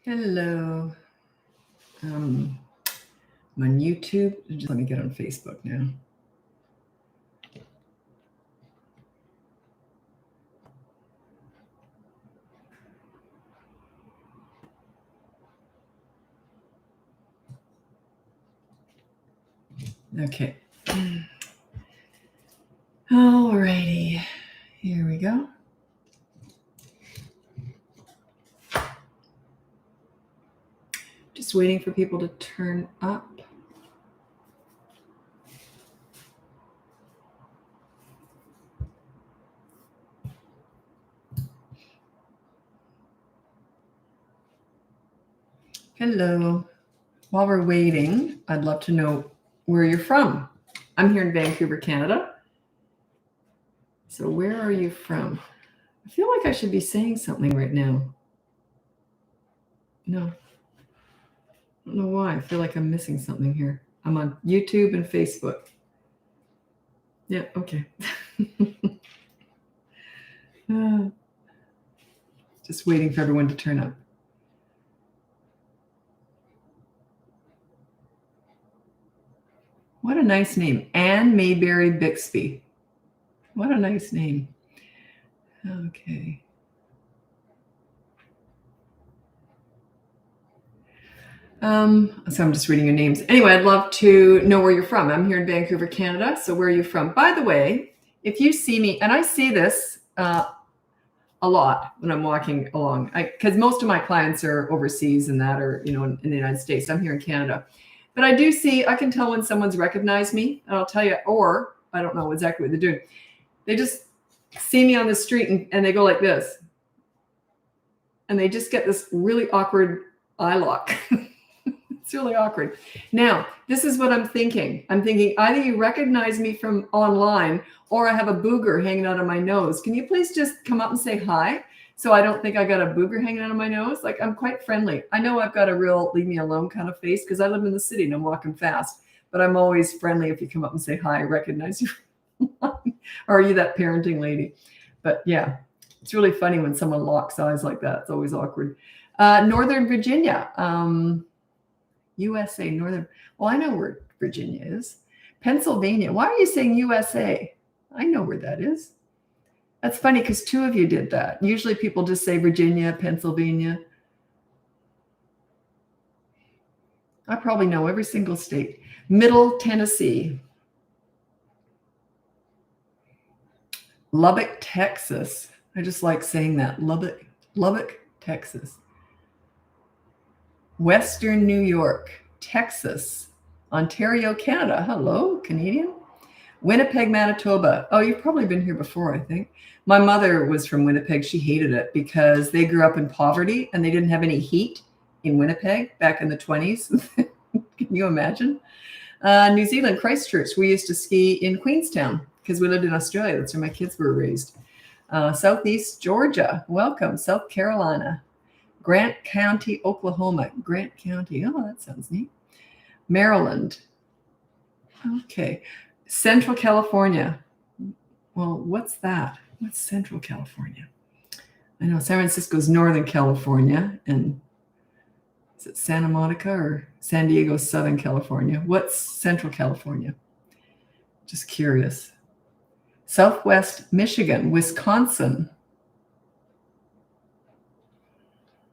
Hello. I'm on YouTube. Just let me get on Facebook now. Okay. Alrighty. Here we go. Just waiting for people to turn up. Hello. While we're waiting, I'd love to know where you're from. I'm here in Vancouver, Canada. So where are you from? I feel like I should be saying something right now. No. I don't know why. I feel like I'm missing something here. I'm on YouTube and Facebook. Yeah, okay. Just waiting for everyone to turn up. What a nice name. Anne Mayberry Bixby. What a nice name. Okay. So I'm just reading your names. Anyway, I'd love to know where you're from. I'm here in Vancouver, Canada. So where are you from? By the way, if you see me, and I see this a lot when I'm walking along, because most of my clients are overseas and that, or in the United States. I'm here in Canada. But I can tell when someone's recognized me, and I'll tell you, or I don't know exactly what they're doing. They just see me on the street and they go like this. And they just get this really awkward eye lock. It's really awkward. Now, this is what I'm thinking. I'm thinking either you recognize me from online or I have a booger hanging out of my nose. Can you please just come up and say hi? So I don't think I got a booger hanging out of my nose. Like, I'm quite friendly. I know I've got a real leave me alone kind of face because I live in the city and I'm walking fast, but I'm always friendly if you come up and say hi, I recognize you. Or are you that parenting lady? But yeah, it's really funny when someone locks eyes like that. It's always awkward. Northern Virginia, USA, Northern. Well, I know where Virginia is. Pennsylvania. Why are you saying USA? I know where that is. That's funny because two of you did that. Usually people just say Virginia, Pennsylvania. I probably know every single state. Middle Tennessee. Lubbock, Texas. I just like saying that. Lubbock, Texas. Western New York, Texas, Ontario, Canada. Hello, Canadian. Winnipeg, Manitoba. Oh, you've probably been here before, I think. My mother was from Winnipeg. She hated it because they grew up in poverty and they didn't have any heat in Winnipeg back in the 20s. Can you imagine? New Zealand, Christchurch. We used to ski in Queenstown because we lived in Australia. That's where my kids were raised. Southeast Georgia. Welcome. South Carolina. Grant County, Oklahoma. Grant County. Oh, that sounds neat. Maryland. Okay. Central California. Well, what's that? What's Central California? I know San Francisco's Northern California. And is it Santa Monica or San Diego, Southern California? What's Central California? Just curious. Southwest Michigan, Wisconsin.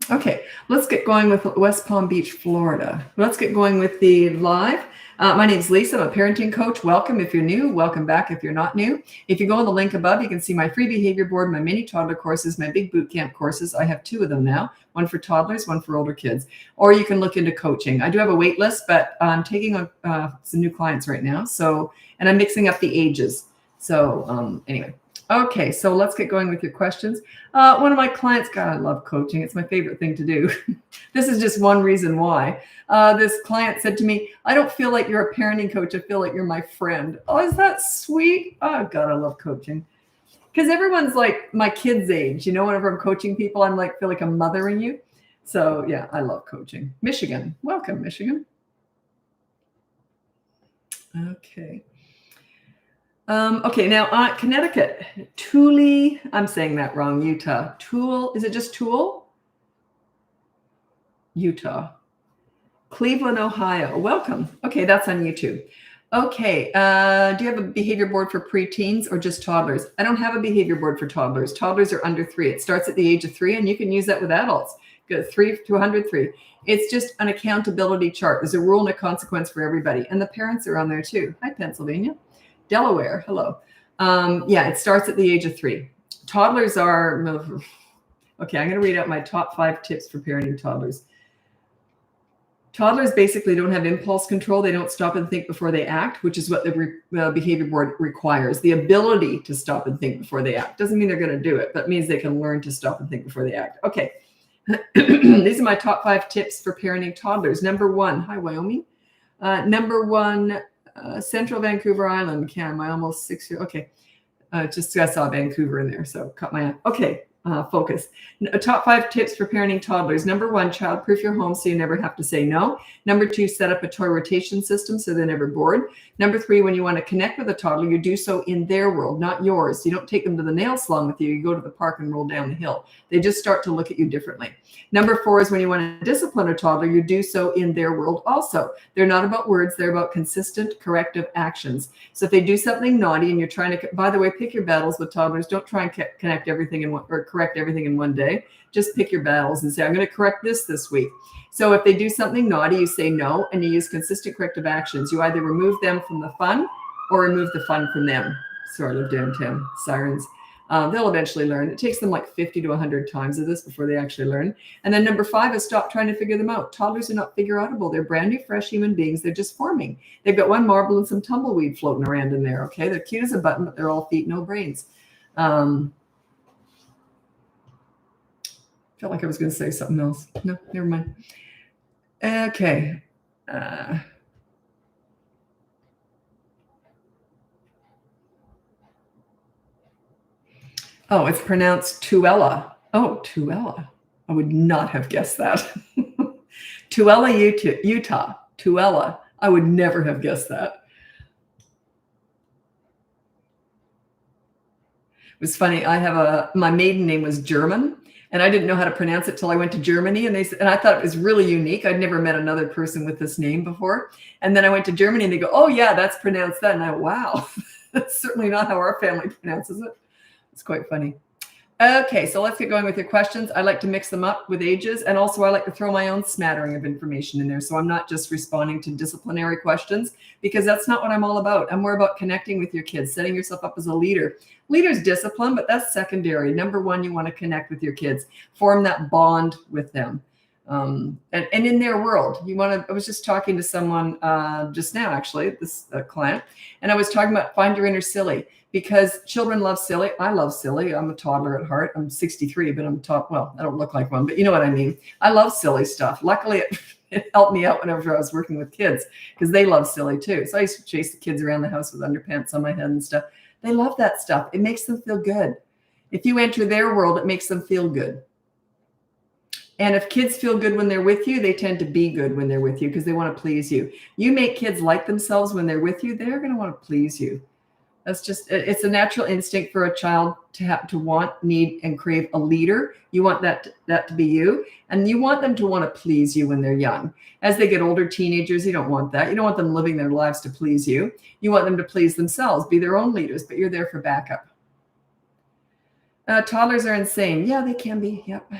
Okay, let's get going with West Palm Beach, Florida. Let's get going with the live. My name's Lisa. I'm a parenting coach. Welcome if you're new. Welcome back if you're not new. If you go on the link above, you can see my free behavior board, my mini toddler courses, my big boot camp courses. I have 2 of them now, one for toddlers, one for older kids. Or you can look into coaching. I do have a wait list, but I'm taking on some new clients right now. And I'm mixing up the ages. So anyway. Okay, so let's get going with your questions. One of my clients, God, I love coaching. It's my favorite thing to do. This is just one reason why. This client said to me, I don't feel like you're a parenting coach. I feel like you're my friend. Oh, is that sweet? Oh, God, I love coaching. Because everyone's like my kid's age. Whenever I'm coaching people, I'm like, feel like I'm mothering you. So, yeah, I love coaching. Michigan. Welcome, Michigan. Okay. Okay, now Connecticut, Thule, I'm saying that wrong, Utah. Tool, is it just Tool? Utah. Cleveland, Ohio. Welcome. Okay, that's on YouTube. Okay, do you have a behavior board for preteens or just toddlers? I don't have a behavior board for toddlers. Toddlers are under 3. It starts at the age of 3, and you can use that with adults. Go 3 to 103. It's just an accountability chart. There's a rule and a consequence for everybody, and the parents are on there too. Hi, Pennsylvania. Delaware, hello. Yeah, it starts at the age of 3. Toddlers are, okay, I'm going to read out my top 5 tips for parenting toddlers. Toddlers basically don't have impulse control. They don't stop and think before they act, which is what the behavior board requires. The ability to stop and think before they act. Doesn't mean they're going to do it, but it means they can learn to stop and think before they act. Okay. These are my top 5 tips for parenting toddlers. Number 1, hi, Wyoming. Number 1, Central Vancouver Island, Cam. I almost 6 years. Okay. Just I saw Vancouver in there, so cut my eye. Okay. Focus. Top 5 tips for parenting toddlers. Number 1, childproof your home so you never have to say no. Number 2, set up a toy rotation system so they're never bored. Number 3, when you want to connect with a toddler, you do so in their world, not yours. You don't take them to the nail salon with you. You go to the park and roll down the hill. They just start to look at you differently. Number 4 is when you want to discipline a toddler, you do so in their world also. They're not about words. They're about consistent corrective actions. So if they do something naughty and you're trying to, by the way, pick your battles with toddlers. Don't try and connect everything in one, or correct everything in one day. Just pick your battles and say, I'm going to correct this week. So if they do something naughty, you say no, and you use consistent corrective actions. You either remove them from the fun or remove the fun from them. Sorry, I live downtown. Sirens. They'll eventually learn. It takes them like 50 to 100 times of this before they actually learn. And then number 5 is stop trying to figure them out. Toddlers are not figure-outable. They're brand new, fresh human beings. They're just forming. They've got one marble and some tumbleweed floating around in there, okay? They're cute as a button, but they're all feet, no brains. Felt like I was going to say something else. No, never mind. Okay. Oh, it's pronounced Tuella. Oh, Tuella. I would not have guessed that. Tuella, Utah. Tuella. I would never have guessed that. It was funny. My maiden name was German, and I didn't know how to pronounce it till I went to Germany, and I thought it was really unique. I'd never met another person with this name before. And then I went to Germany, and they go, oh yeah, that's pronounced that. And I, wow, that's certainly not how our family pronounces it. It's quite funny. Okay, so let's get going with your questions. I like to mix them up with ages, and also I like to throw my own smattering of information in there. So I'm not just responding to disciplinary questions, because that's not what I'm all about. I'm more about connecting with your kids, setting yourself up as a leader. Leader's discipline, but that's secondary. Number 1, you want to connect with your kids, form that bond with them. And in their world, I was just talking to someone just now, actually, this client, and I was talking about find your inner silly. Because children love silly. I love silly. I'm a toddler at heart. I'm 63, but I don't look like one, but you know what I mean. I love silly stuff. Luckily, it helped me out whenever I was working with kids because they love silly too. So I used to chase the kids around the house with underpants on my head and stuff. They love that stuff. It makes them feel good. If you enter their world, it makes them feel good. And if kids feel good when they're with you, they tend to be good when they're with you because they want to please you. You make kids like themselves when they're with you, they're going to want to please you. It's a natural instinct for a child to want, need, and crave a leader. You want that to be you. And you want them to want to please you when they're young. As they get older, teenagers, you don't want that. You don't want them living their lives to please you. You want them to please themselves, be their own leaders, but you're there for backup. Toddlers are insane. Yeah, they can be. Yep.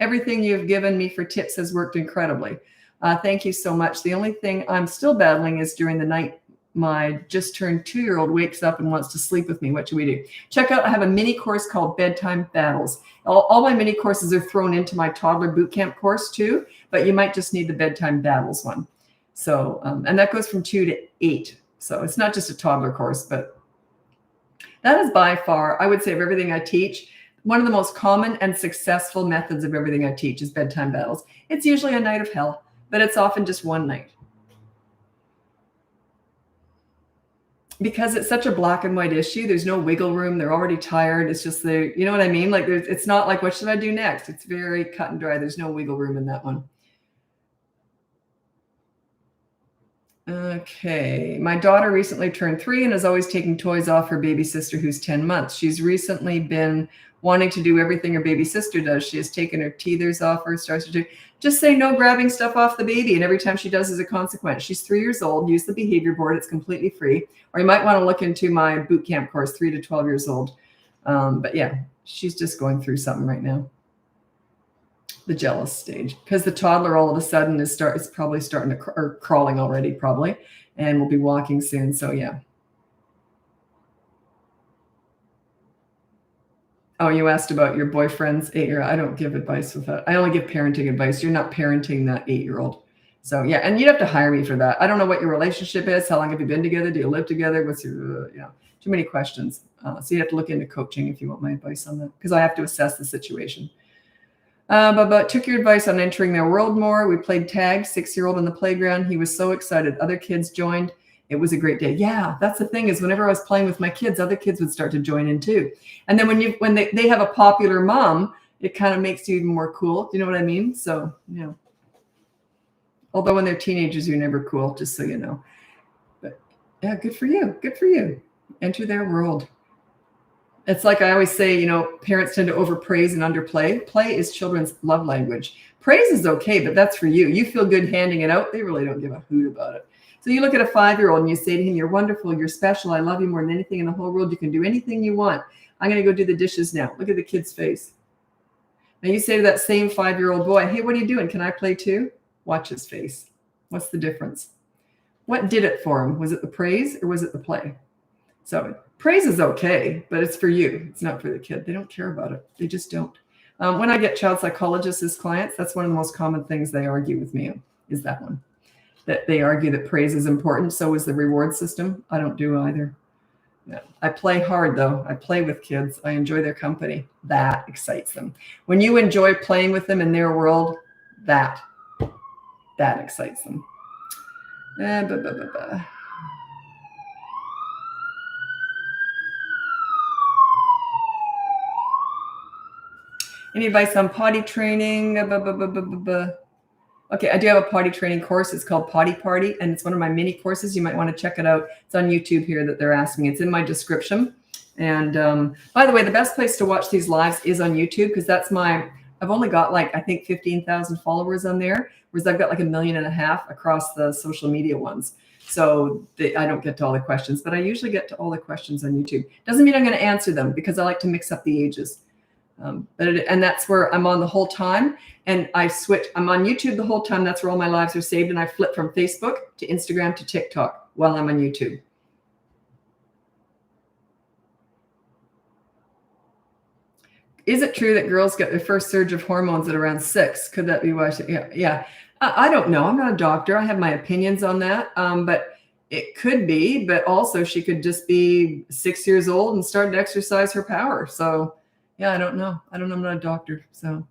Everything you've given me for tips has worked incredibly. Thank you so much. The only thing I'm still battling is during the night, my just turned 2-year-old wakes up and wants to sleep with me. What should we do? Check out, I have a mini course called Bedtime Battles. All my mini courses are thrown into my toddler bootcamp course too, but you might just need the Bedtime Battles one. So, and that goes from 2 to 8. So it's not just a toddler course, but that is by far, I would say, of everything I teach, one of the most common and successful methods of everything I teach is Bedtime Battles. It's usually a night of hell, but it's often just one night. Because it's such a black and white issue, there's no wiggle room. They're already tired. It's just you know what I mean? Like it's not like, what should I do next? It's very cut and dry. There's no wiggle room in that one. Okay. My daughter recently turned 3 and is always taking toys off her baby sister who's 10 months. She's recently been wanting to do everything her baby sister does. She has taken her teethers off her, starts to do. Just say no grabbing stuff off the baby. And every time she does is a consequence. She's 3 years old. Use the behavior board. It's completely free. Or you might want to look into my boot camp course, 3 to 12 years old. But yeah, she's just going through something right now. The jealous stage, because the toddler all of a sudden is probably starting to or crawling already probably, and will be walking soon. So yeah. Oh, you asked about your boyfriend's 8-year-old. I don't give advice with that. I only give parenting advice. You're not parenting that 8-year-old. So yeah, and you'd have to hire me for that. I don't know what your relationship is. How long have you been together? Do you live together? What's your too many questions. So you have to look into coaching if you want my advice on that, because I have to assess the situation. But took your advice on entering their world more. We played tag, 6-year-old on the playground. He was so excited. Other kids joined. It was a great day. Yeah, that's the thing is whenever I was playing with my kids, other kids would start to join in too. And then when they have a popular mom, it kind of makes you even more cool. Do you know what I mean? So, although when they're teenagers, you're never cool, just so you know. But yeah, good for you. Good for you. Enter their world. It's like I always say, parents tend to overpraise and underplay. Play is children's love language. Praise is okay, but that's for you. You feel good handing it out. They really don't give a hoot about it. So you look at a 5-year-old and you say to him, you're wonderful, you're special, I love you more than anything in the whole world. You can do anything you want. I'm going to go do the dishes now. Look at the kid's face. Now you say to that same 5-year-old boy, hey, what are you doing? Can I play too? Watch his face. What's the difference? What did it for him? Was it the praise or was it the play? So praise is okay, but it's for you. It's not for the kid. They don't care about it. They just don't. When I get child psychologists as clients, that's one of the most common things they argue with me on, is that one. That they argue that praise is important. So is the reward system. I don't do either. No. I play hard, though. I play with kids. I enjoy their company. That excites them. When you enjoy playing with them in their world, that excites them. Any advice on potty training? Okay, I do have a potty training course. It's called Potty Party, and it's one of my mini courses. You might want to check it out. It's on YouTube here that they're asking. It's in my description. And by the way, the best place to watch these lives is on YouTube, because I've only got I think 15,000 followers on there, whereas I've got 1.5 million across the social media ones. So I don't get to all the questions, but I usually get to all the questions on YouTube. Doesn't mean I'm going to answer them, because I like to mix up the ages. And that's where I'm on the whole time. And I'm on YouTube the whole time. That's where all my lives are saved. And I flip from Facebook to Instagram to TikTok while I'm on YouTube. Is it true that girls get their first surge of hormones at around 6? Could that be why? Yeah. I don't know. I'm not a doctor. I have my opinions on that. But it could be. But also she could just be 6 years old and start to exercise her power. So yeah, I don't know. I'm not a doctor. So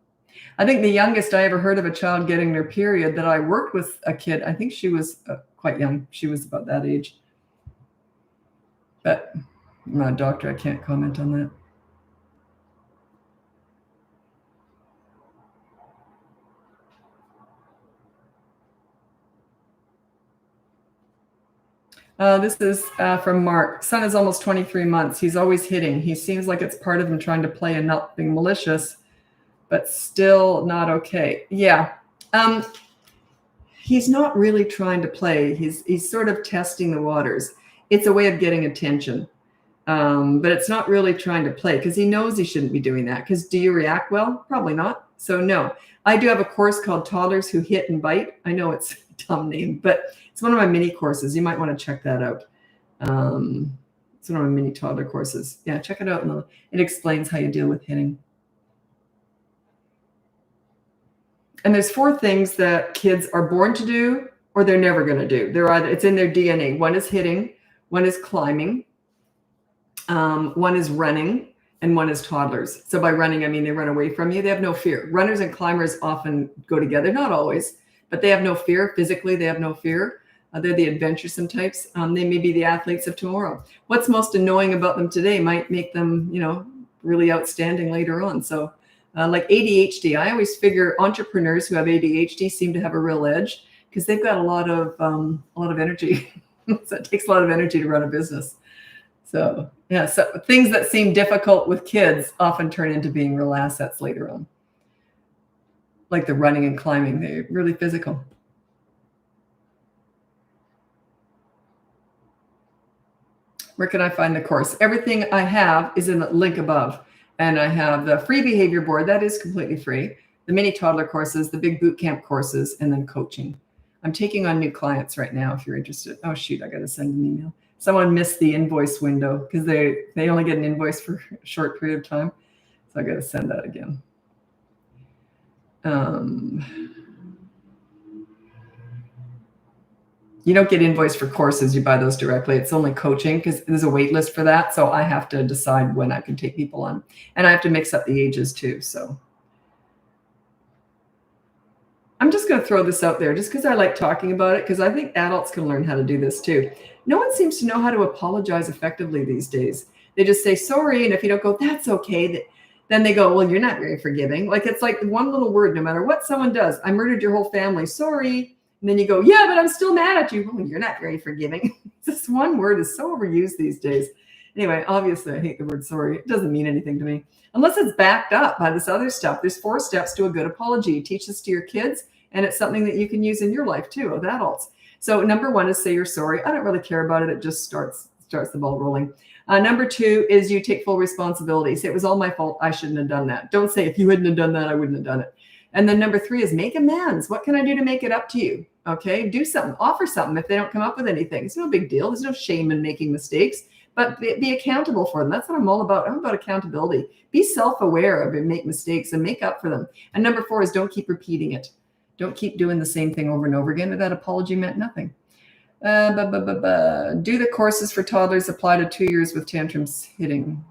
I think the youngest I ever heard of a child getting their period that I worked with a kid, I think she was quite young. She was about that age. But I'm not a doctor. I can't comment on that. This is from Mark. Son is almost 23 months. He's always hitting. He seems like it's part of him trying to play and not being malicious, but still not okay. Yeah. He's not really trying to play. He's sort of testing the waters. It's a way of getting attention. But it's not really trying to play, because he knows he shouldn't be doing that. Because do you react well? Probably not. So no. I do have a course called Toddlers Who Hit and Bite. I know it's a dumb name, but it's one of my mini courses. You might want to check that out. It's one of my mini toddler courses. Yeah, check it out. And it explains how you deal with hitting. And there's 4 things that kids are born to do or they're never going to do. It's in their DNA. One is hitting, one is climbing, one is running, and one is toddlers. So by running, I mean they run away from you. They have no fear. Runners and climbers often go together, not always, but they have no fear. Physically, they have no fear. They're the adventuresome types. They may be the athletes of tomorrow. What's most annoying about them today might make them, really outstanding later on. So like ADHD, I always figure entrepreneurs who have ADHD seem to have a real edge, because they've got a lot of energy. So it takes a lot of energy to run a business. So yeah, so things that seem difficult with kids often turn into being real assets later on. Like the running and climbing, they're really physical. Where can I find the course? Everything I have is in the link above. And I have the free behavior board, that is completely free, the mini toddler courses, the big boot camp courses, and then coaching. I'm taking on new clients right now if you're interested. Oh, shoot, I got to send an email. Someone missed the invoice window because they only get an invoice for a short period of time. So I got to send that again. You don't get invoiced for courses. You buy those directly. It's only coaching because there's a wait list for that. So I have to decide when I can take people on. And I have to mix up the ages too. So I'm just going to throw this out there just because I like talking about it, because I think adults can learn how to do this too. No one seems to know how to apologize effectively these days. They just say sorry. And if you don't go, that's okay, then they go, well, you're not very forgiving. Like it's like one little word, no matter what someone does. I murdered your whole family. Sorry. And then you go, yeah, but I'm still mad at you. Well, you're not very forgiving. This one word is so overused these days. Anyway, obviously, I hate the word sorry. It doesn't mean anything to me unless it's backed up by this other stuff. There's 4 steps to a good apology. Teach this to your kids, and it's something that you can use in your life too, with adults. So number 1 is say you're sorry. I don't really care about it. It just starts the ball rolling. Number 2 is you take full responsibility. Say it was all my fault. I shouldn't have done that. Don't say if you hadn't have done that, I wouldn't have done it. And then number 3 is make amends. What can I do to make it up to you? Okay, do something, offer something if they don't come up with anything. It's no big deal. There's no shame in making mistakes, but be accountable for them. That's what I'm all about. I'm about accountability. Be self-aware of it, make mistakes and make up for them. And number 4 is don't keep repeating it. Don't keep doing the same thing over and over again. That apology meant nothing. Do the courses for toddlers apply to 2 years with tantrums hitting?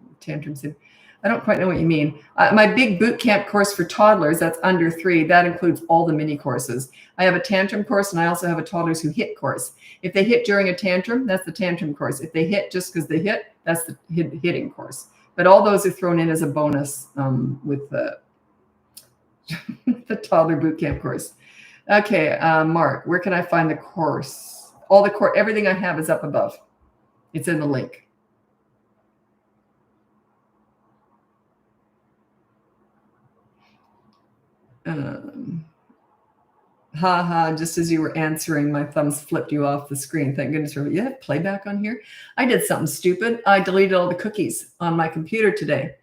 I don't quite know what you mean. My big boot camp course for toddlers, that's under 3, that includes all the mini courses. I have a tantrum course, and I also have a toddlers who hit course. If they hit during a tantrum, that's the tantrum course. If they hit just because they hit, that's the hitting course. But all those are thrown in as a bonus with the toddler boot camp course. Okay, Mark, where can I find the course? Everything I have is up above. It's in the link. Just as you were answering, my thumbs flipped you off the screen. Thank goodness for you have playback on here. I did something stupid. I deleted all the cookies on my computer today.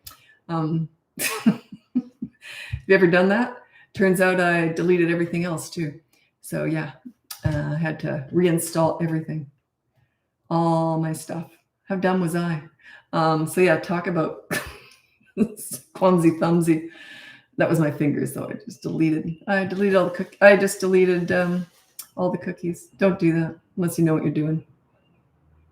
Have you ever done that? Turns out I deleted everything else too. So yeah, I had to reinstall everything, all my stuff. How dumb was I? So yeah, talk about clumsy thumbsy. That was my fingers, though. I just deleted all the cookies. I just deleted all the cookies. Don't do that unless you know what you're doing.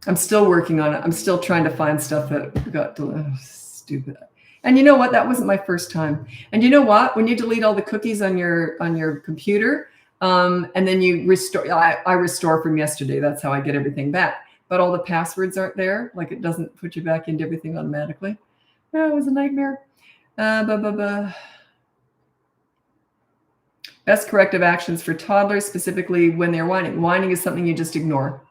I'm still working on it. I'm still trying to find stuff that got stupid. And you know what? That wasn't my first time. And you know what? When you delete all the cookies on your computer, and then you restore, I restore from yesterday. That's how I get everything back. But all the passwords aren't there. Like it doesn't put you back into everything automatically. No, it was a nightmare. Best corrective actions for toddlers, specifically when they're whining. Whining is something you just ignore.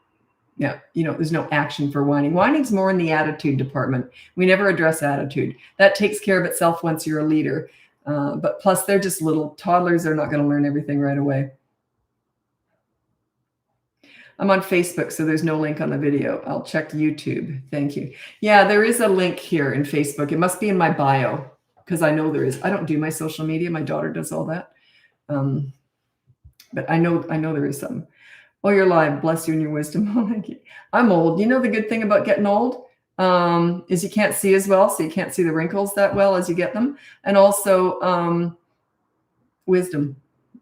Yeah, there's no action for whining. Whining's more in the attitude department. We never address attitude. That takes care of itself once you're a leader. But plus, they're just little toddlers. They're not going to learn everything right away. I'm on Facebook, so there's no link on the video. I'll check YouTube. Thank you. Yeah, there is a link here in Facebook. It must be in my bio because I know there is. I don't do my social media. My daughter does all that. But I know there is something. Oh, you're live. Bless you in your wisdom. Oh, thank you. I'm old. You know the good thing about getting old is you can't see as well, so you can't see the wrinkles that well as you get them. And also wisdom.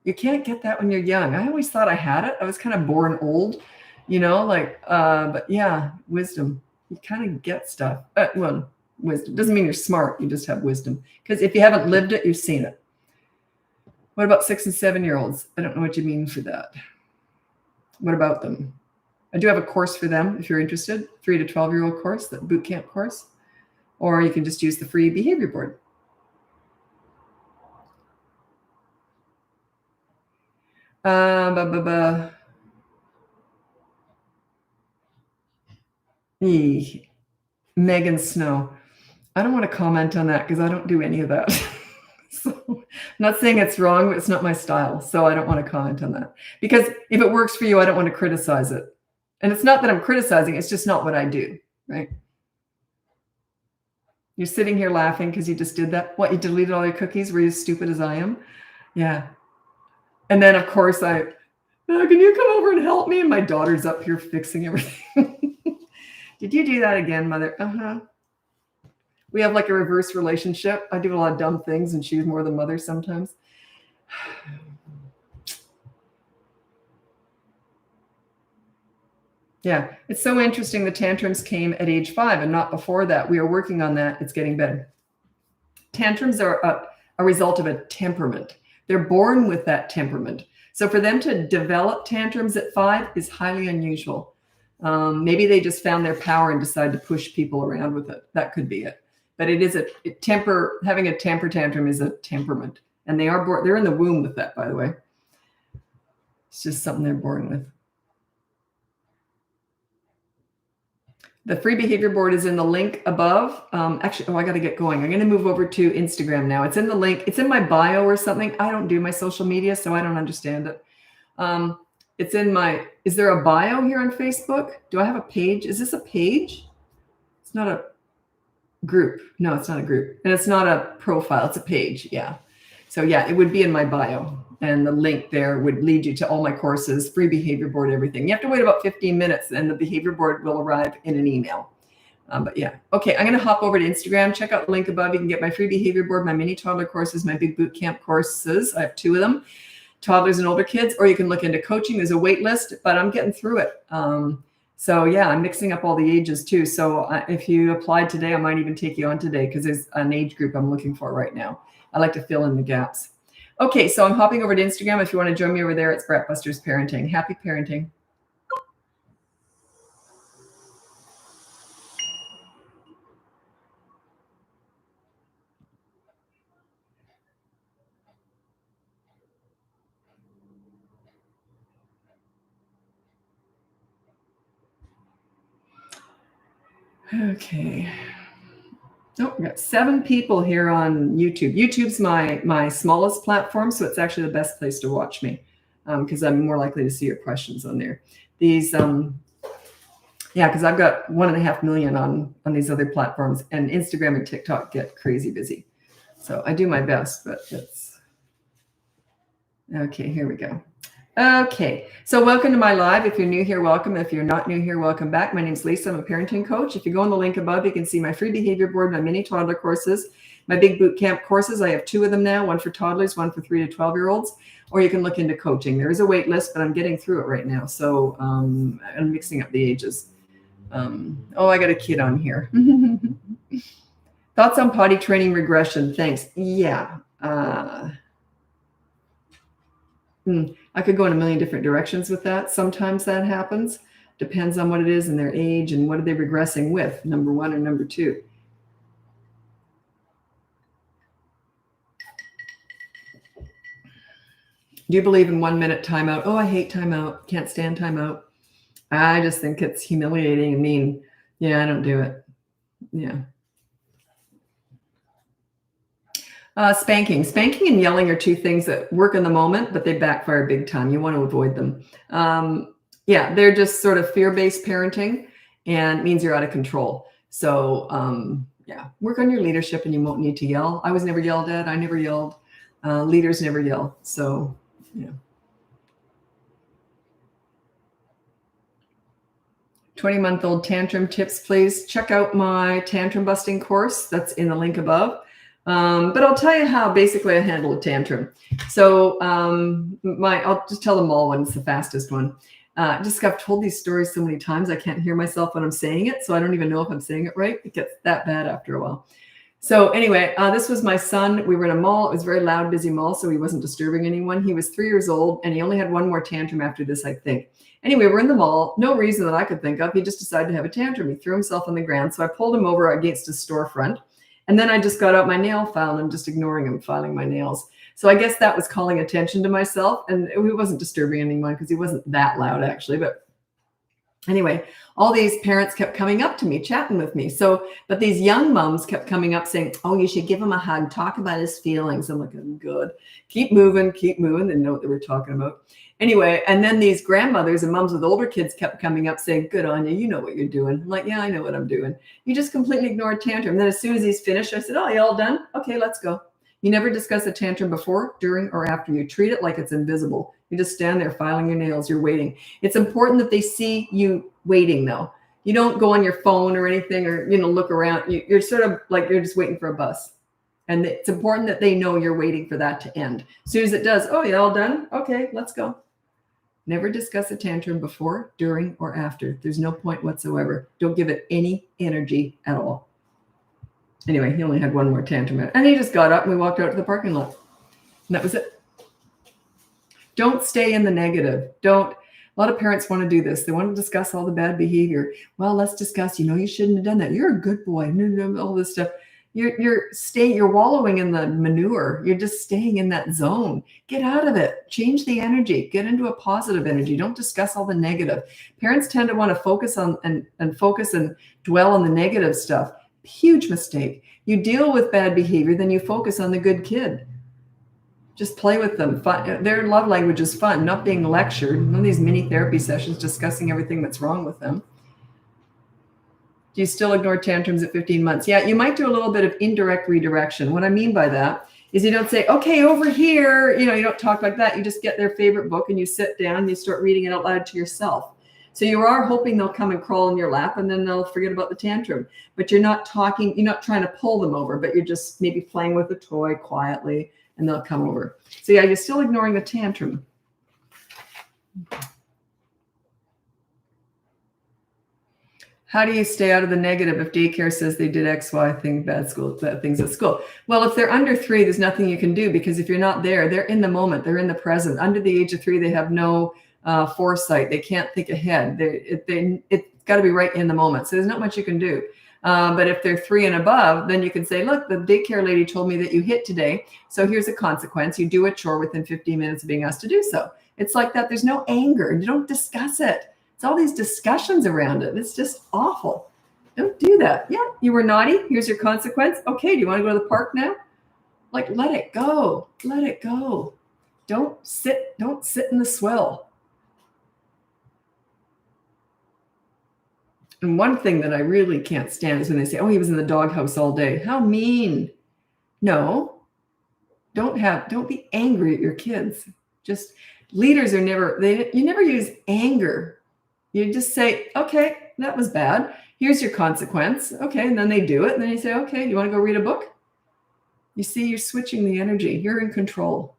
You can't get that when you're young. I always thought I had it. I was kind of born old, but yeah, wisdom. You kind of get stuff. Wisdom doesn't mean you're smart. You just have wisdom. Because if you haven't lived it, you've seen it. What about 6 and 7-year-olds? I don't know what you mean for that. What about them? I do have a course for them if you're interested, 3 to 12-year-old course, that boot camp course, or you can just use the free behavior board. Buh, buh, buh. Megan Snow. I don't want to comment on that because I don't do any of that. So I'm not saying it's wrong, but it's not my style. So I don't want to comment on that. Because if it works for you, I don't want to criticize it. And it's not that I'm criticizing, it's just not what I do, right? You're sitting here laughing because you just did that. What, you deleted all your cookies? Were you as stupid as I am? Yeah. And then, of course, can you come over and help me? And my daughter's up here fixing everything. Did you do that again, Mother? Uh-huh. We have like a reverse relationship. I do a lot of dumb things and she's more the mother sometimes. Yeah, it's so interesting. The tantrums came at age 5 and not before that. We are working on that. It's getting better. Tantrums are a result of a temperament. They're born with that temperament. So for them to develop tantrums at 5 is highly unusual. Maybe they just found their power and decided to push people around with it. That could be it. But it is having a temper tantrum is a temperament. And they're in the womb with that, by the way. It's just something they're born with. The free behavior board is in the link above. Actually, I got to get going. I'm going to move over to Instagram now. It's in the link. It's in my bio or something. I don't do my social media, so I don't understand it. Is there a bio here on Facebook? Do I have a page? Is this a page? It's not a group. No, it's not a group. And it's not a profile. It's a page. Yeah. So yeah, it would be in my bio. And the link there would lead you to all my courses, free behavior board, everything. You have to wait about 15 minutes and the behavior board will arrive in an email. But yeah. Okay, I'm going to hop over to Instagram. Check out the link above. You can get my free behavior board, my mini toddler courses, my big boot camp courses. I have 2 of them, toddlers and older kids, or you can look into coaching. There's a wait list, but I'm getting through it. So yeah, I'm mixing up all the ages too. So if you applied today, I might even take you on today because there's an age group I'm looking for right now. I like to fill in the gaps. Okay, so I'm hopping over to Instagram. If you want to join me over there, it's BratBusters Parenting. Happy parenting. Okay. Oh, we got 7 people here on YouTube. YouTube's my smallest platform, so it's actually the best place to watch me because I'm more likely to see your questions on there. These, yeah, because I've got 1.5 million on these other platforms, and Instagram and TikTok get crazy busy. So I do my best, but it's okay. Here we go. Okay, so welcome to my live. If you're new here, welcome. If you're not new here, welcome back. My name's Lisa. I'm a parenting coach. If you go on the link above, you can see my free behavior board, my mini toddler courses, my big boot camp courses. I have 2 of them now, one for toddlers, one for 3 to 12-year-olds, or you can look into coaching. There is a wait list, but I'm getting through it right now. So I'm mixing up the ages. Oh, I got a kid on here. Thoughts on potty training regression? Thanks. Yeah. I could go in a million different directions with that. Sometimes that happens. Depends on what it is and their age and what are they regressing with, number 1 or number 2. Do you believe in 1-minute timeout? Oh, I hate timeout. Can't stand timeout. I just think it's humiliating and mean. Yeah, I don't do it. Yeah. Spanking and yelling are 2 things that work in the moment, but they backfire big time. You want to avoid them. Yeah, they're just sort of fear-based parenting and means you're out of control. So yeah, work on your leadership and you won't need to yell. I was never yelled at. I never yelled. Leaders never yell. So yeah. 20-month-old tantrum tips, please. Check out my tantrum busting course. That's in the link above. But I'll tell you how basically I handle a tantrum. So I'll just tell them all when it's the fastest one. I've told these stories so many times, I can't hear myself when I'm saying it. So I don't even know if I'm saying it right. It gets that bad after a while. So anyway, this was my son. We were in a mall. It was a very loud, busy mall, so he wasn't disturbing anyone. He was 3 years old, and he only had 1 more tantrum after this, I think. Anyway, we're in the mall. No reason that I could think of. He just decided to have a tantrum. He threw himself on the ground. So I pulled him over against a storefront. And then I just got out my nail file and I'm just ignoring him, filing my nails. So I guess that was calling attention to myself, and it wasn't disturbing anyone because he wasn't that loud actually. But anyway, all these parents kept coming up to me, chatting with me. So, but these young moms kept coming up saying, "Oh, you should give him a hug, talk about his feelings." I'm like, "Oh, good. Keep moving, keep moving." They know what they were talking about. Anyway, and then these grandmothers and moms with older kids kept coming up saying, "Good on you. You know what you're doing." I'm like, "Yeah, I know what I'm doing." You just completely ignore a tantrum. Then as soon as he's finished, I said, "Oh, you all done? Okay, let's go." You never discuss a tantrum before, during, or after. You treat it like it's invisible. You just stand there filing your nails. You're waiting. It's important that they see you waiting, though. You don't go on your phone or anything, or look around. You're sort of like you're just waiting for a bus. And it's important that they know you're waiting for that to end. As soon as it does, "Oh, you all done? Okay, let's go." Never discuss a tantrum before, during, or after. There's no point whatsoever. Don't give it any energy at all. Anyway, he only had one more tantrum, and he just got up and we walked out to the parking lot. And that was it. Don't stay in the negative. A lot of parents want to do this. They want to discuss all the bad behavior. Well, let's discuss, you shouldn't have done that. You're a good boy. All this stuff. You're wallowing in the manure. You're just staying in that zone. Get out of it. Change the energy. Get into a positive energy. Don't discuss all the negative. Parents tend to want to focus on and focus and dwell on the negative stuff. Huge mistake. You deal with bad behavior, then you focus on the good kid. Just play with them. Their love language is fun, not being lectured. None of these mini therapy sessions discussing everything that's wrong with them. Do you still ignore tantrums at 15 months? Yeah, you might do a little bit of indirect redirection. What I mean by that is you don't say, "Okay, over here." You don't talk like that. You just get their favorite book and you sit down and you start reading it out loud to yourself. So you are hoping they'll come and crawl in your lap and then they'll forget about the tantrum. But you're not talking, you're not trying to pull them over, but you're just maybe playing with a toy quietly and they'll come over. So yeah, you're still ignoring the tantrum. How do you stay out of the negative if daycare says they did X, Y thing, bad things at school? Well, if they're under 3, there's nothing you can do because if you're not there, they're in the moment, they're in the present. Under the age of 3, they have no foresight. They can't think ahead. It's got to be right in the moment. So there's not much you can do. But if they're 3 and above, then you can say, "Look, the daycare lady told me that you hit today. So here's a consequence. You do a chore within 15 minutes of being asked to do so." It's like that. There's no anger. You don't discuss it. It's all these discussions around it. It's just awful. Don't do that. Yeah, you were naughty. Here's your consequence. Okay, do you want to go to the park now? Like, let it go. Let it go. Don't sit in the swill. And one thing that I really can't stand is when they say, "Oh, he was in the doghouse all day." How mean. No. Don't be angry at your kids. Just leaders are you never use anger. You just say, "Okay, that was bad. Here's your consequence." Okay, and then they do it. And then you say, "Okay, you want to go read a book?" You see, you're switching the energy. You're in control.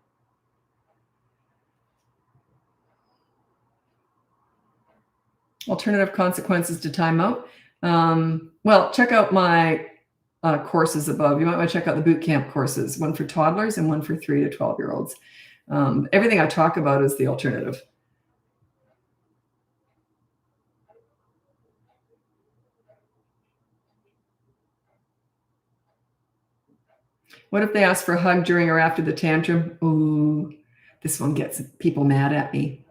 Alternative consequences to timeout. Well, check out my courses above. You might want to check out the boot camp courses, one for toddlers and one for 3 to 12-year-olds. Everything I talk about is the alternative. What if they ask for a hug during or after the tantrum? Ooh, this one gets people mad at me.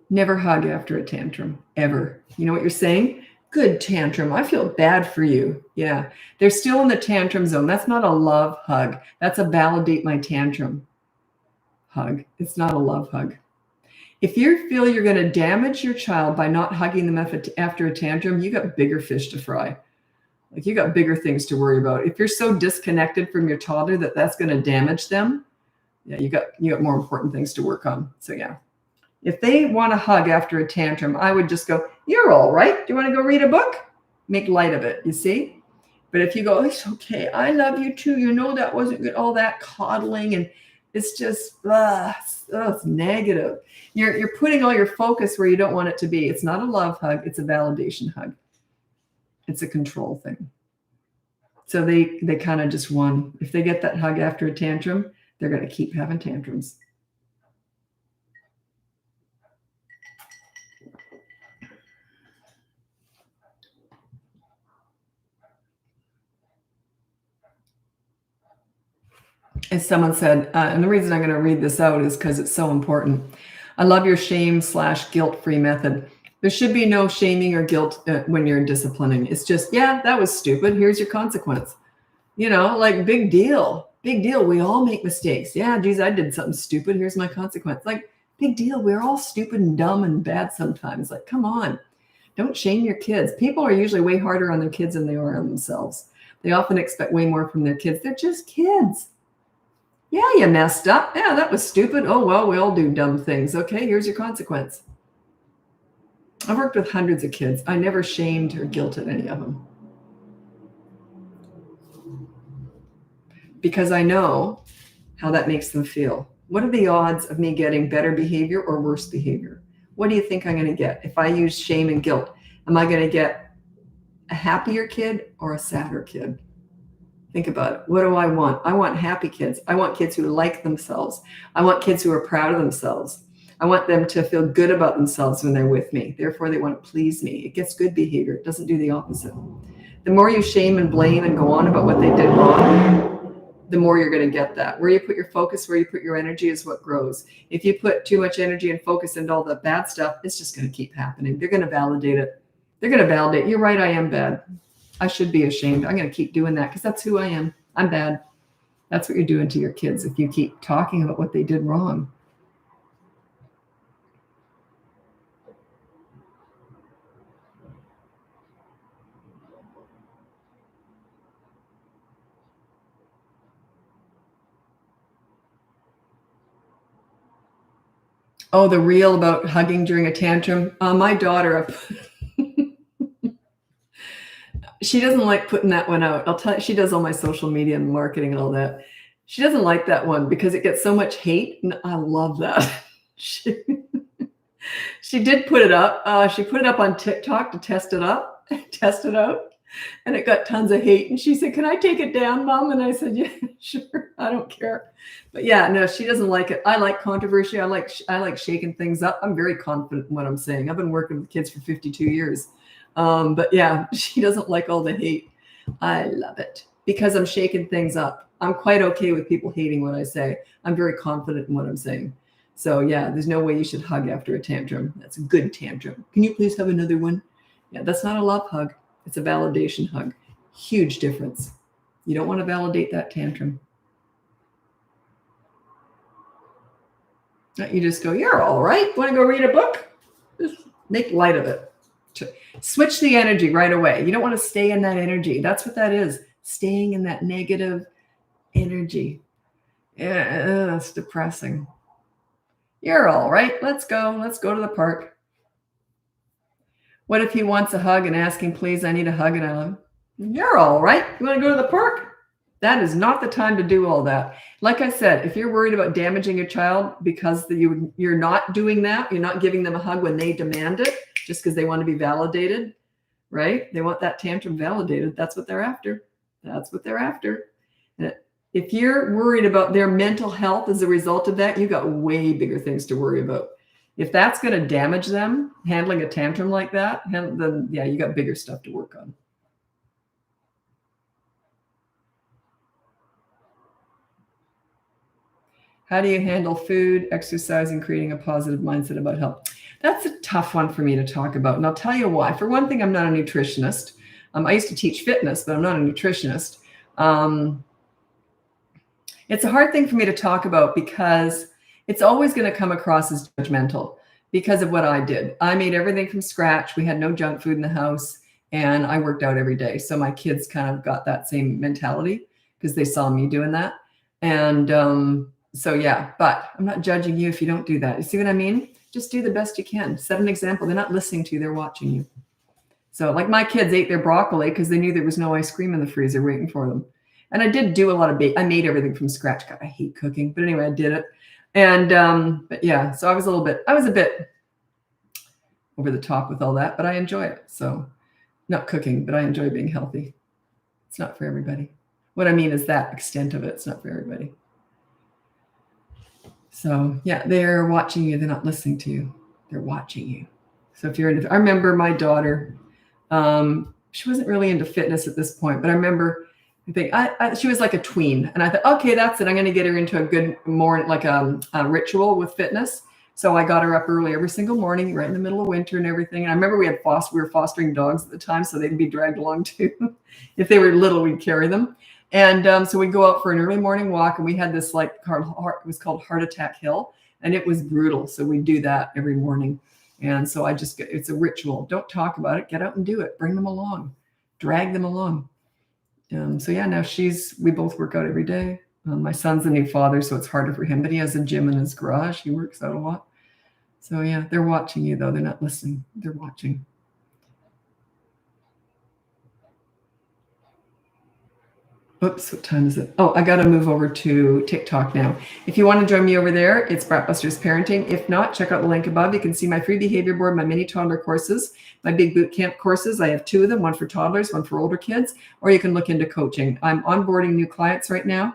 Never hug after a tantrum, ever. You know what you're saying? Good tantrum. I feel bad for you. Yeah, they're still in the tantrum zone. That's not a love hug. That's a validate my tantrum hug. It's not a love hug. If you feel you're going to damage your child by not hugging them after a tantrum, you got bigger fish to fry. Like, you got bigger things to worry about. If you're so disconnected from your toddler that that's going to damage them, yeah, you got more important things to work on. So yeah, if they want a hug after a tantrum, I would just go, "You're all right. Do you want to go read a book?" Make light of it, you see? But if you go, "It's okay. I love you too. That wasn't good." All that coddling, and it's just, it's negative. You're putting all your focus where you don't want it to be. It's not a love hug. It's a validation hug. It's a control thing. So they kind of just won. If they get that hug after a tantrum, they're going to keep having tantrums. As someone said, and the reason I'm going to read this out is because it's so important. I love your shame/guilt-free method. There should be no shaming or guilt when you're disciplining. It's just, yeah, that was stupid. Here's your consequence. Like big deal. Big deal. We all make mistakes. Yeah, geez, I did something stupid. Here's my consequence. Like, big deal. We're all stupid and dumb and bad sometimes. Like, come on. Don't shame your kids. People are usually way harder on their kids than they are on themselves. They often expect way more from their kids. They're just kids. Yeah, you messed up. Yeah, that was stupid. Oh, well, we all do dumb things. Okay, here's your consequence. I've worked with hundreds of kids. I never shamed or guilted any of them. Because I know how that makes them feel. What are the odds of me getting better behavior or worse behavior? What do you think I'm going to get? If I use shame and guilt, am I going to get a happier kid or a sadder kid? Think about it. What do I want? I want happy kids. I want kids who like themselves. I want kids who are proud of themselves. I want them to feel good about themselves when they're with me. Therefore, they want to please me. It gets good behavior. It doesn't do the opposite. The more you shame and blame and go on about what they did wrong, the more you're going to get that. Where you put your focus, where you put your energy is what grows. If you put too much energy and focus into all the bad stuff, it's just going to keep happening. They're going to validate it. They're going to validate, you're right, I am bad. I should be ashamed. I'm going to keep doing that because that's who I am. I'm bad. That's what you're doing to your kids if you keep talking about what they did wrong. Oh, the reel about hugging during a tantrum. My daughter, she doesn't like putting that one out. I'll tell you, she does all my social media and marketing and all that. She doesn't like that one because it gets so much hate. And I love that. She did put it up. She put it up on TikTok to test it out. And it got tons of hate. And she said, "Can I take it down, Mom?" And I said, "Yeah, sure. I don't care." But yeah, no, she doesn't like it. I like controversy. I like shaking things up. I'm very confident in what I'm saying. I've been working with kids for 52 years. But yeah, she doesn't like all the hate. I love it because I'm shaking things up. I'm quite okay with people hating what I say. I'm very confident in what I'm saying. So yeah, there's no way you should hug after a tantrum. That's a good tantrum. Can you please have another one? Yeah, that's not a love hug. It's a validation hug. Huge difference. You don't want to validate that tantrum. You just go, "You're all right. Want to go read a book?" Just make light of it. Switch the energy right away. You don't want to stay in that energy. That's what that is. Staying in that negative energy. Yeah, it's depressing. "You're all right. Let's go. Let's go to the park." What if he wants a hug and asking, "Please, I need a hug," and I love, "You're all right. You want to go to the park?" That is not the time to do all that. Like I said, if you're worried about damaging your child because you're not doing that, you're not giving them a hug when they demand it, just because they want to be validated, right? They want that tantrum validated. That's what they're after. That's what they're after. And if you're worried about their mental health as a result of that, you've got way bigger things to worry about. If that's going to damage them, handling a tantrum like that, then yeah, you got bigger stuff to work on. How do you handle food, exercise, and creating a positive mindset about health? That's a tough one for me to talk about. And I'll tell you why. For one thing, I'm not a nutritionist. I used to teach fitness, but I'm not a nutritionist. It's a hard thing for me to talk about because it's always going to come across as judgmental because of what I did. I made everything from scratch. We had no junk food in the house, and I worked out every day. So my kids kind of got that same mentality because they saw me doing that. And so yeah, but I'm not judging you if you don't do that. You see what I mean? Just do the best you can. Set an example. They're not listening to you, they're watching you. So like my kids ate their broccoli because they knew there was no ice cream in the freezer waiting for them. And I did do a lot of I made everything from scratch. God, I hate cooking. But anyway, I did it. And but yeah, so I was a bit over the top with all that, but I enjoy it. So not cooking, but I enjoy being healthy. It's not for everybody. What I mean is that extent of it. It's not for everybody. So yeah, they're watching you. They're not listening to you. They're watching you. So if you're I remember my daughter, she wasn't really into fitness at this point, but I remember think she was like a tween, and I thought, okay, that's it. I'm going to get her into a good more like a ritual with fitness. So I got her up early every single morning, right in the middle of winter and everything. And I remember we were fostering dogs at the time, so they'd be dragged along too. If they were little, we'd carry them. And so we'd go out for an early morning walk, and we had this it was called Heart Attack Hill, and it was brutal. So we do that every morning. And so it's a ritual. Don't talk about it. Get out and do it. Bring them along. Drag them along. So yeah, now we both work out every day. My son's a new father, so it's harder for him, but he has a gym in his garage. He works out a lot. So yeah, they're watching you though. They're not listening. They're watching. Oops, what time is it? Oh, I got to move over to TikTok now. If you want to join me over there, it's BratBusters Parenting. If not, check out the link above. You can see my free behavior board, my mini toddler courses, my big boot camp courses. I have 2 of them, one for toddlers, one for older kids, or you can look into coaching. I'm onboarding new clients right now.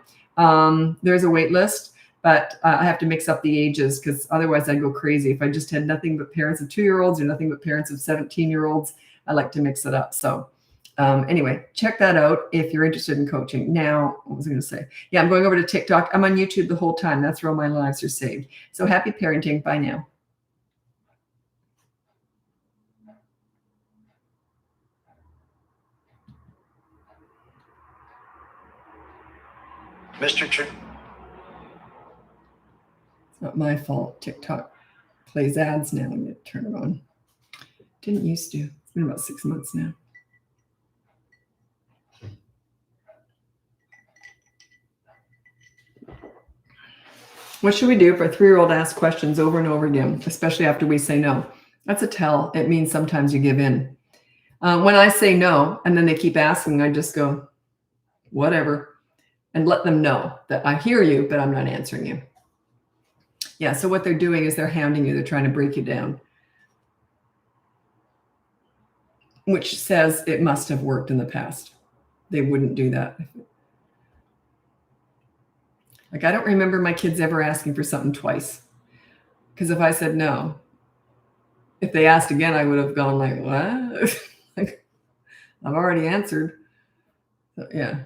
There's a wait list, but I have to mix up the ages because otherwise I'd go crazy. If I just had nothing but parents of 2-year-olds or nothing but parents of 17-year-olds, I like to mix it up. So anyway, check that out if you're interested in coaching. Now, what was I going to say? Yeah, I'm going over to TikTok. I'm on YouTube the whole time. That's where all my lives are saved. So happy parenting. Bye now. Mr. It's not my fault. TikTok plays ads now. I'm going to turn it on. Didn't used to. It's been about 6 months now. What should we do if our 3-year-old asks questions over and over again, especially after we say no? That's a tell. It means sometimes you give in. When I say no, and then they keep asking, I just go, whatever, and let them know that I hear you, but I'm not answering you. Yeah, so what they're doing is they're hounding you. They're trying to break you down, which says it must have worked in the past. They wouldn't do that. Like, I don't remember my kids ever asking for something twice. Because if I said no, if they asked again, I would have gone like, what? Like, I've already answered. So, yeah.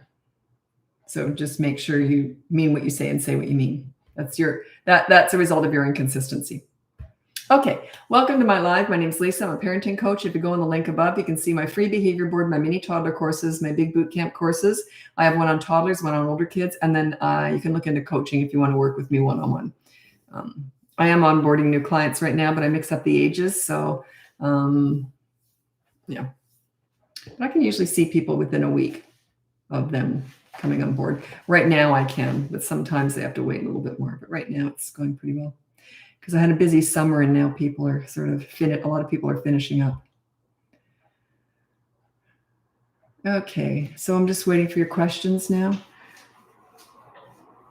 So just make sure you mean what you say and say what you mean. That's a result of your inconsistency. Okay, welcome to my live. My name's Lisa. I'm a parenting coach. If you go on the link above, you can see my free behavior board, my mini toddler courses, my big boot camp courses. I have one on toddlers, one on older kids, and then you can look into coaching if you want to work with me one-on-one. I am onboarding new clients right now, but I mix up the ages. So, yeah. But I can usually see people within a week of them coming on board. Right now I can, but sometimes they have to wait a little bit more. But right now it's going pretty well. Because I had a busy summer and now people are sort of a lot of people are finishing up. Okay, so I'm just waiting for your questions now.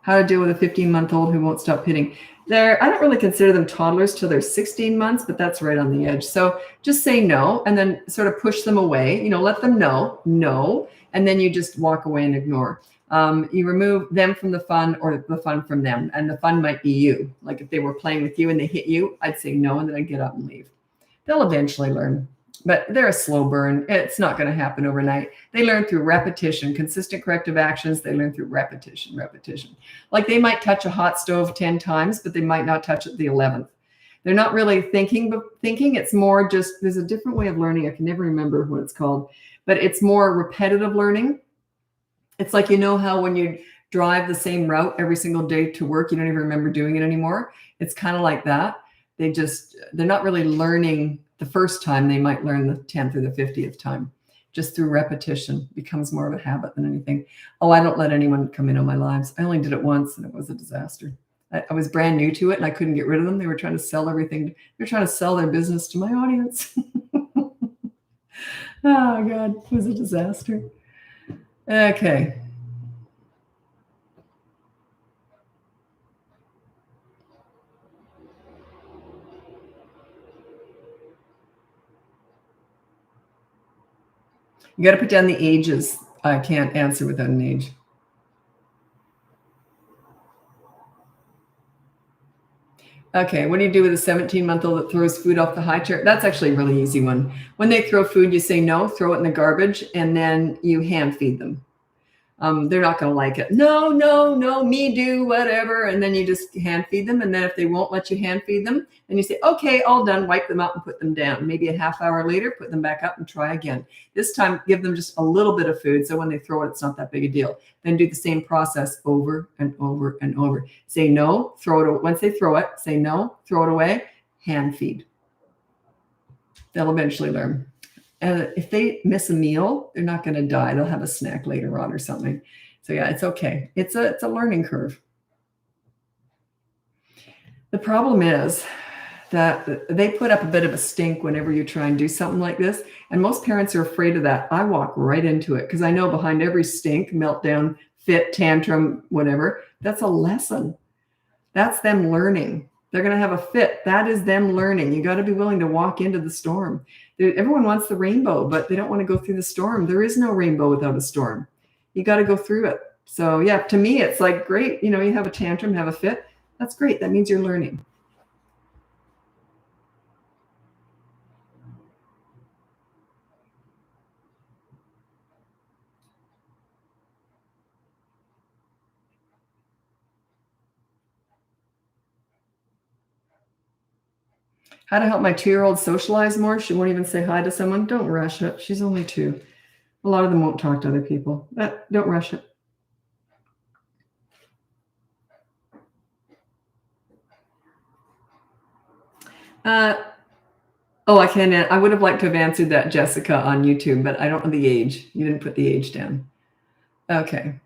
How to deal with a 15-month-old who won't stop hitting. I don't really consider them toddlers till they're 16 months, but that's right on the edge. So just say no and then sort of push them away, let them know, no, and then you just walk away and ignore. You remove them from the fun or the fun from them. And the fun might be you. Like if they were playing with you and they hit you, I'd say no, and then I'd get up and leave. They'll eventually learn, but they're a slow burn. It's not going to happen overnight. They learn through repetition, consistent corrective actions. They learn through repetition. Like they might touch a hot stove 10 times, but they might not touch it the 11th. They're not really thinking. It's more just, there's a different way of learning. I can never remember what it's called, but it's more repetitive learning. It's like, how when you drive the same route every single day to work, you don't even remember doing it anymore. It's kind of like that. They're not really learning the first time. They might learn the 10th or the 50th time. Just through repetition becomes more of a habit than anything. Oh, I don't let anyone come in on my lives. I only did it once and it was a disaster. I was brand new to it and I couldn't get rid of them. They were trying to sell everything. They're trying to sell their business to my audience. Oh God, it was a disaster. Okay. You got to put down the ages. I can't answer without an age. Okay, what do you do with a 17-month-old that throws food off the high chair? That's actually a really easy one. When they throw food, you say no, throw it in the garbage, and then you hand feed them. they're not going to like it. No, no, no, me do, whatever. And then you just hand feed them. And then if they won't let you hand feed them, then you say, okay, all done, wipe them out and put them down. Maybe a half hour later, put them back up and try again. This time, give them just a little bit of food. So when they throw it, it's not that big a deal. Then do the same process over and over and over. Say no, throw it away. Once they throw it, say no, throw it away, hand feed. They'll eventually learn. And if they miss a meal, they're not going to die. They'll have a snack later on or something. So yeah, it's okay. It's a learning curve. The problem is that they put up a bit of a stink whenever you try and do something like this. And most parents are afraid of that. I walk right into it because I know behind every stink, meltdown, fit, tantrum, whatever, that's a lesson. That's them learning. They're going to have a fit. That is them learning. You got to be willing to walk into the storm. Everyone wants the rainbow, but they don't want to go through the storm. There is no rainbow without a storm. You got to go through it. So yeah, to me, it's like, great. You have a tantrum, have a fit. That's great. That means you're learning. How to help my 2-year-old socialize more. She won't even say hi to someone. Don't rush it. She's only 2. A lot of them won't talk to other people. Don't rush it. I would have liked to have answered that, Jessica, on YouTube, but I don't know the age. You didn't put the age down. Okay.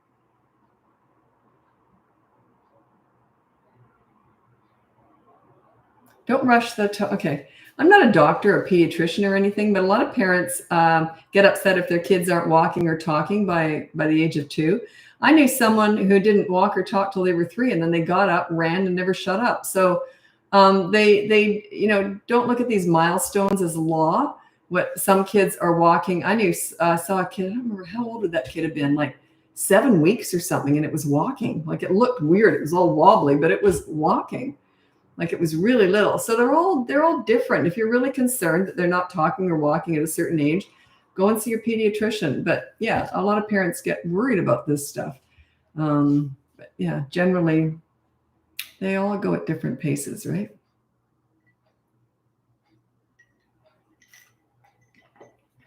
Don't rush okay. I'm not a doctor or a pediatrician or anything, but a lot of parents get upset if their kids aren't walking or talking by the age of 2. I knew someone who didn't walk or talk till they were 3, and then they got up, ran, and never shut up. So they don't look at these milestones as law. What some kids are walking. I saw a kid. I don't remember how old would that kid have been, like 7 weeks or something, and it was walking. Like, it looked weird. It was all wobbly, but it was walking. Like, it was really little. So they're all different. If you're really concerned that they're not talking or walking at a certain age, go and see your pediatrician. But yeah, a lot of parents get worried about this stuff. But yeah, generally they all go at different paces, right?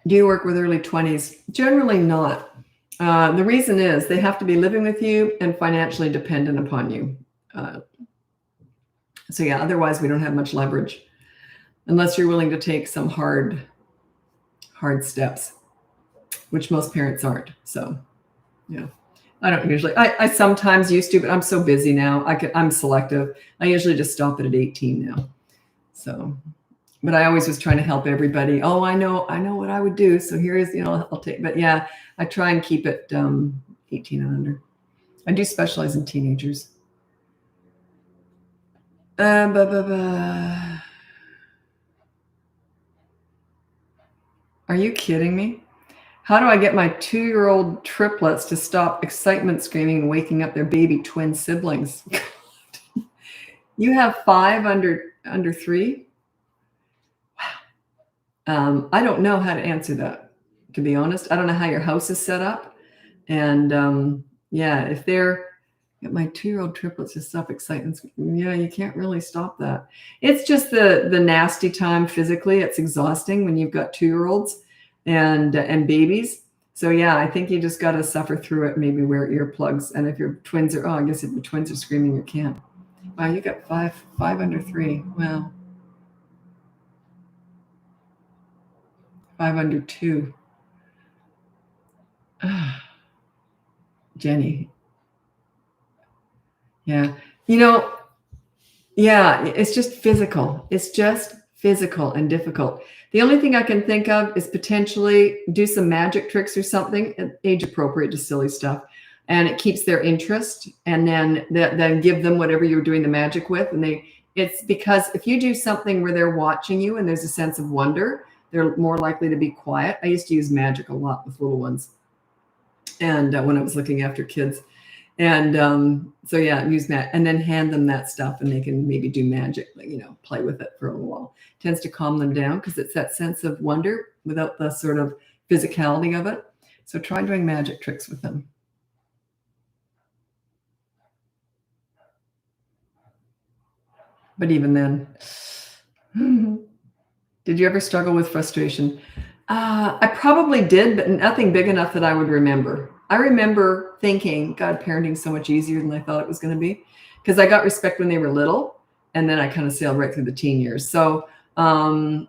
Do you work with early 20s? Generally not. The reason is they have to be living with you and financially dependent upon you. So yeah, otherwise we don't have much leverage unless you're willing to take some hard steps, which most parents aren't. So yeah, I don't usually, I sometimes used to, but I'm so busy now. I'm selective. I usually just stop it at 18 now. So, but I always was trying to help everybody. Oh, I know what I would do. So here is, I'll take, but yeah, I try and keep it 18 and under. I do specialize in teenagers. Are you kidding me? How do I get my 2-year-old triplets to stop excitement screaming and waking up their baby twin siblings? You have 5 under 3? Wow. I don't know how to answer that, to be honest. I don't know how your house is set up. And yeah, if they're my 2-year-old triplets to stop excitement, yeah, you can't really stop that. It's just the nasty time physically. It's exhausting when you've got 2-year-olds and babies. So yeah, I think you just got to suffer through it. Maybe wear earplugs. And if your twins are, I guess if your twins are screaming, you can't. Wow, you got 5 under 3. Wow. 5 under 2. Jenny. Yeah. Yeah, it's just physical. It's just physical and difficult. The only thing I can think of is potentially do some magic tricks or something, age appropriate to silly stuff. And it keeps their interest, and then give them whatever you're doing the magic with. And it's because if you do something where they're watching you and there's a sense of wonder, they're more likely to be quiet. I used to use magic a lot with little ones. And when I was looking after kids. And so yeah, use that and then hand them that stuff and they can maybe do magic, play with it for a little while. Tends to calm them down because it's that sense of wonder without the sort of physicality of it. So try doing magic tricks with them. But even then, did you ever struggle with frustration? I probably did, but nothing big enough that I would remember. I remember thinking, God, parenting's so much easier than I thought it was going to be, because I got respect when they were little, and then I kind of sailed right through the teen years. So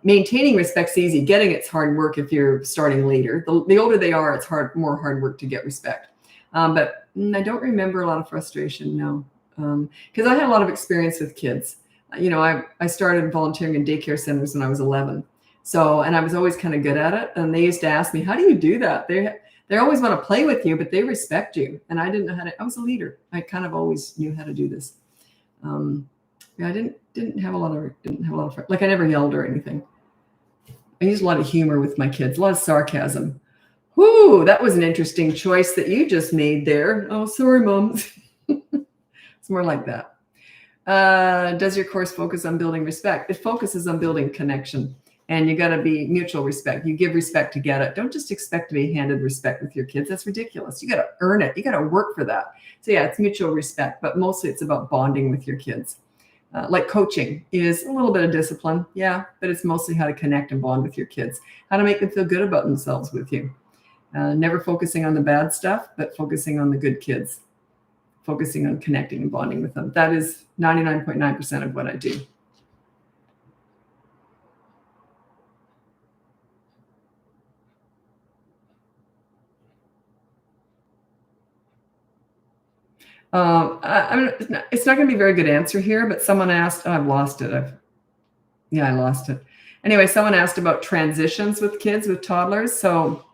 maintaining respect's easy. Getting it's hard work if you're starting later. The older they are, it's more hard work to get respect. But I don't remember a lot of frustration, no, because I had a lot of experience with kids. I started volunteering in daycare centers when I was 11. So, and I was always kind of good at it. And they used to ask me, how do you do that? They always want to play with you, but they respect you. And I didn't know how to, I was a leader. I kind of always knew how to do this. I didn't have a lot of, like, I never yelled or anything. I used a lot of humor with my kids, a lot of sarcasm. Whoo, that was an interesting choice that you just made there. Oh, sorry, Mom. It's more like that. Does your course focus on building respect? It focuses on building connection. And you got to be mutual respect. You give respect to get it. Don't just expect to be handed respect with your kids. That's ridiculous. You got to earn it. You got to work for that. So yeah, it's mutual respect, but mostly it's about bonding with your kids. Like coaching is a little bit of discipline. Yeah, but it's mostly how to connect and bond with your kids, how to make them feel good about themselves with you. Never focusing on the bad stuff, but focusing on the good kids, focusing on connecting and bonding with them. That is 99.9% of what I do. It's not going to be a very good answer here, but someone asked, I've lost it. I lost it. Anyway, someone asked about transitions with kids, with toddlers. So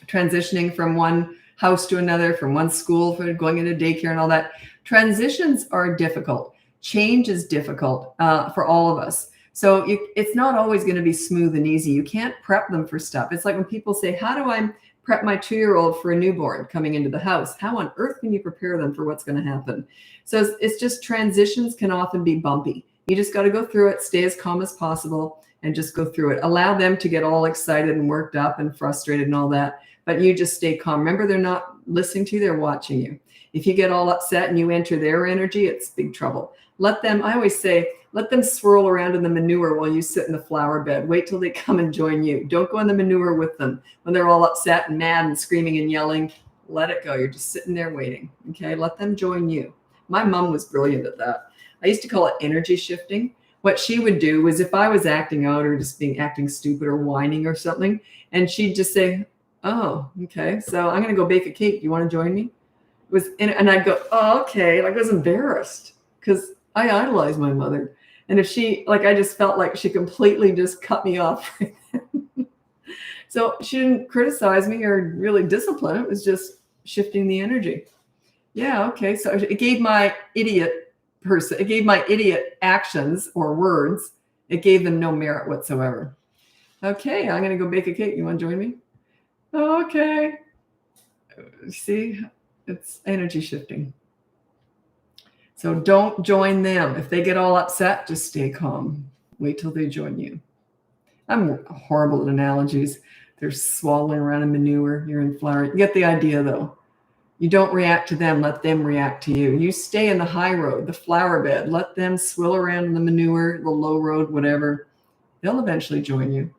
transitioning from one house to another, from one school, for going into daycare and all that. Transitions are difficult. Change is difficult for all of us. So it's not always going to be smooth and easy. You can't prep them for stuff. It's like when people say, how do I prep my 2-year-old for a newborn coming into the house? How on earth can you prepare them for what's going to happen? So it's just, transitions can often be bumpy. You just got to go through it, stay as calm as possible, and just go through it. Allow them to get all excited and worked up and frustrated and all that, but you just stay calm. Remember, they're not listening to you, they're watching you. If you get all upset and you enter their energy, it's big trouble. I always say, let them swirl around in the manure while you sit in the flower bed. Wait till they come and join you. Don't go in the manure with them. When they're all upset and mad and screaming and yelling, let it go. You're just sitting there waiting. Okay, let them join you. My mom was brilliant at that. I used to call it energy shifting. What she would do was, if I was acting out or just acting stupid or whining or something, and she'd just say, oh, okay, so I'm going to go bake a cake. Do you want to join me? And I'd go, oh, okay. Like, I was embarrassed because I idolized my mother. And if I just felt like she completely just cut me off. So she didn't criticize me or really discipline. It was just shifting the energy. Yeah, okay. So it gave my idiot actions or words, it gave them no merit whatsoever. Okay, I'm going to go bake a cake. You want to join me? Okay. See, it's energy shifting. So don't join them. If they get all upset, just stay calm. Wait till they join you. I'm horrible at analogies. They're swallowing around in manure. You're in flour. You get the idea, though. You don't react to them. Let them react to you. You stay in the high road, the flower bed. Let them swill around in the manure, the low road, whatever. They'll eventually join you.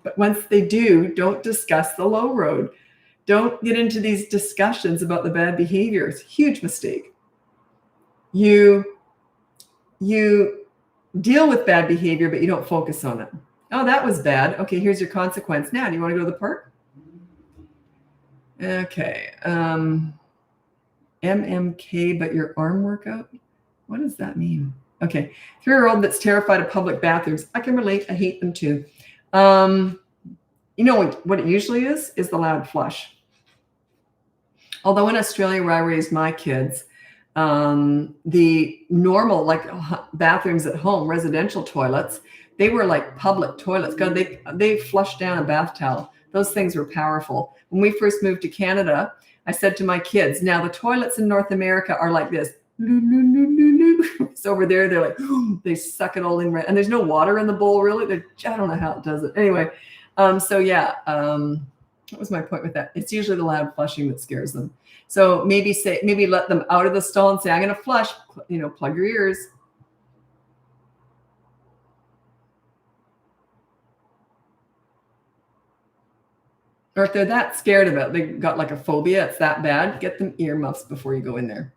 But once they do, don't discuss the low road. Don't get into these discussions about the bad behavior. It's a huge mistake. You deal with bad behavior, but you don't focus on it. Oh, that was bad. Okay, here's your consequence. Now, do you want to go to the park? Okay. MMK, but your arm workout? What does that mean? Okay. 3-year-old that's terrified of public bathrooms. I can relate. I hate them too. You know what it usually is the loud flush. Although in Australia, where I raised my kids, the normal, like, bathrooms at home, residential toilets, they were like public toilets. God, they flushed down a bath towel. Those things were powerful. When we first moved to Canada, I said to my kids, now the toilets in North America are like this. So over there, they're like, they suck it all in. And there's no water in the bowl, really. I don't know how it does it. Anyway, so yeah, What was my point with that? It's usually the loud flushing that scares them. So maybe let them out of the stall and say, I'm going to flush, plug your ears. Or if they're that scared of it, they got like a phobia, it's that bad, get them earmuffs before you go in there.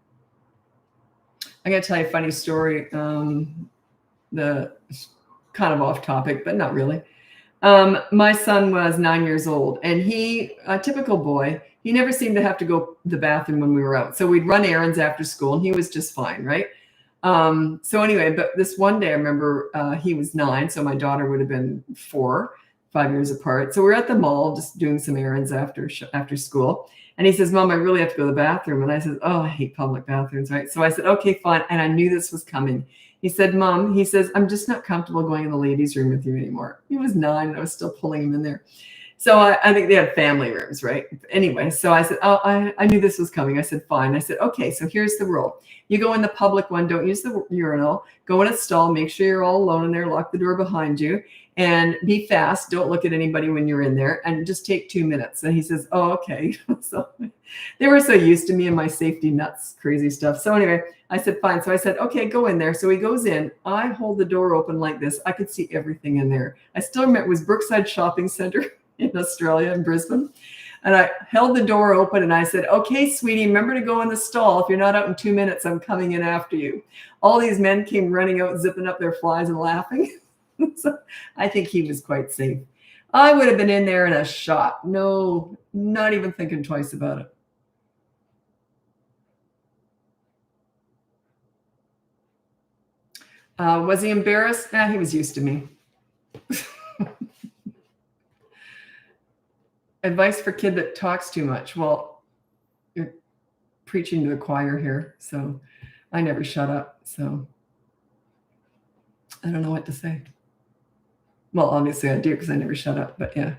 I'm going to tell you a funny story. The kind of off topic, but not really. My son was 9 years old, and a typical boy, he never seemed to have to go to the bathroom when we were out. So we'd run errands after school, and he was just fine, right? So anyway, but this one day, I remember he was 9, so my daughter would have been 4, 5 years apart. So we're at the mall just doing some errands after school. And he says, Mom, I really have to go to the bathroom. And I said, oh, I hate public bathrooms, right? So I said, okay, fine. And I knew this was coming. He said, Mom, he says, I'm just not comfortable going in the ladies' room with you anymore. He was 9 and I was still pulling him in there. So I think they had family rooms, right? Anyway, so I said, oh, I knew this was coming. I said, fine. I said, okay, so here's the rule. You go in the public one, don't use the urinal, go in a stall, make sure you're all alone in there, lock the door behind you, and be fast. Don't look at anybody when you're in there, and just take 2 minutes. And he says, oh, okay. So they were so used to me and my safety nuts, crazy stuff. So anyway, I said, fine. So I said, okay, go in there. So he goes in. I hold the door open like this. I could see everything in there. I still remember it was Brookside Shopping Center in Australia, in Brisbane. And I held the door open and I said, okay, sweetie, remember to go in the stall. If you're not out in 2 minutes, I'm coming in after you. All these men came running out, zipping up their flies and laughing. So I think he was quite safe. I would have been in there in a shot. No, not even thinking twice about it. Was he embarrassed? He was used to me. Advice for kid that talks too much. Well, you're preaching to the choir here. So I never shut up. So I don't know what to say. Well, obviously I do because I never shut up. But yeah,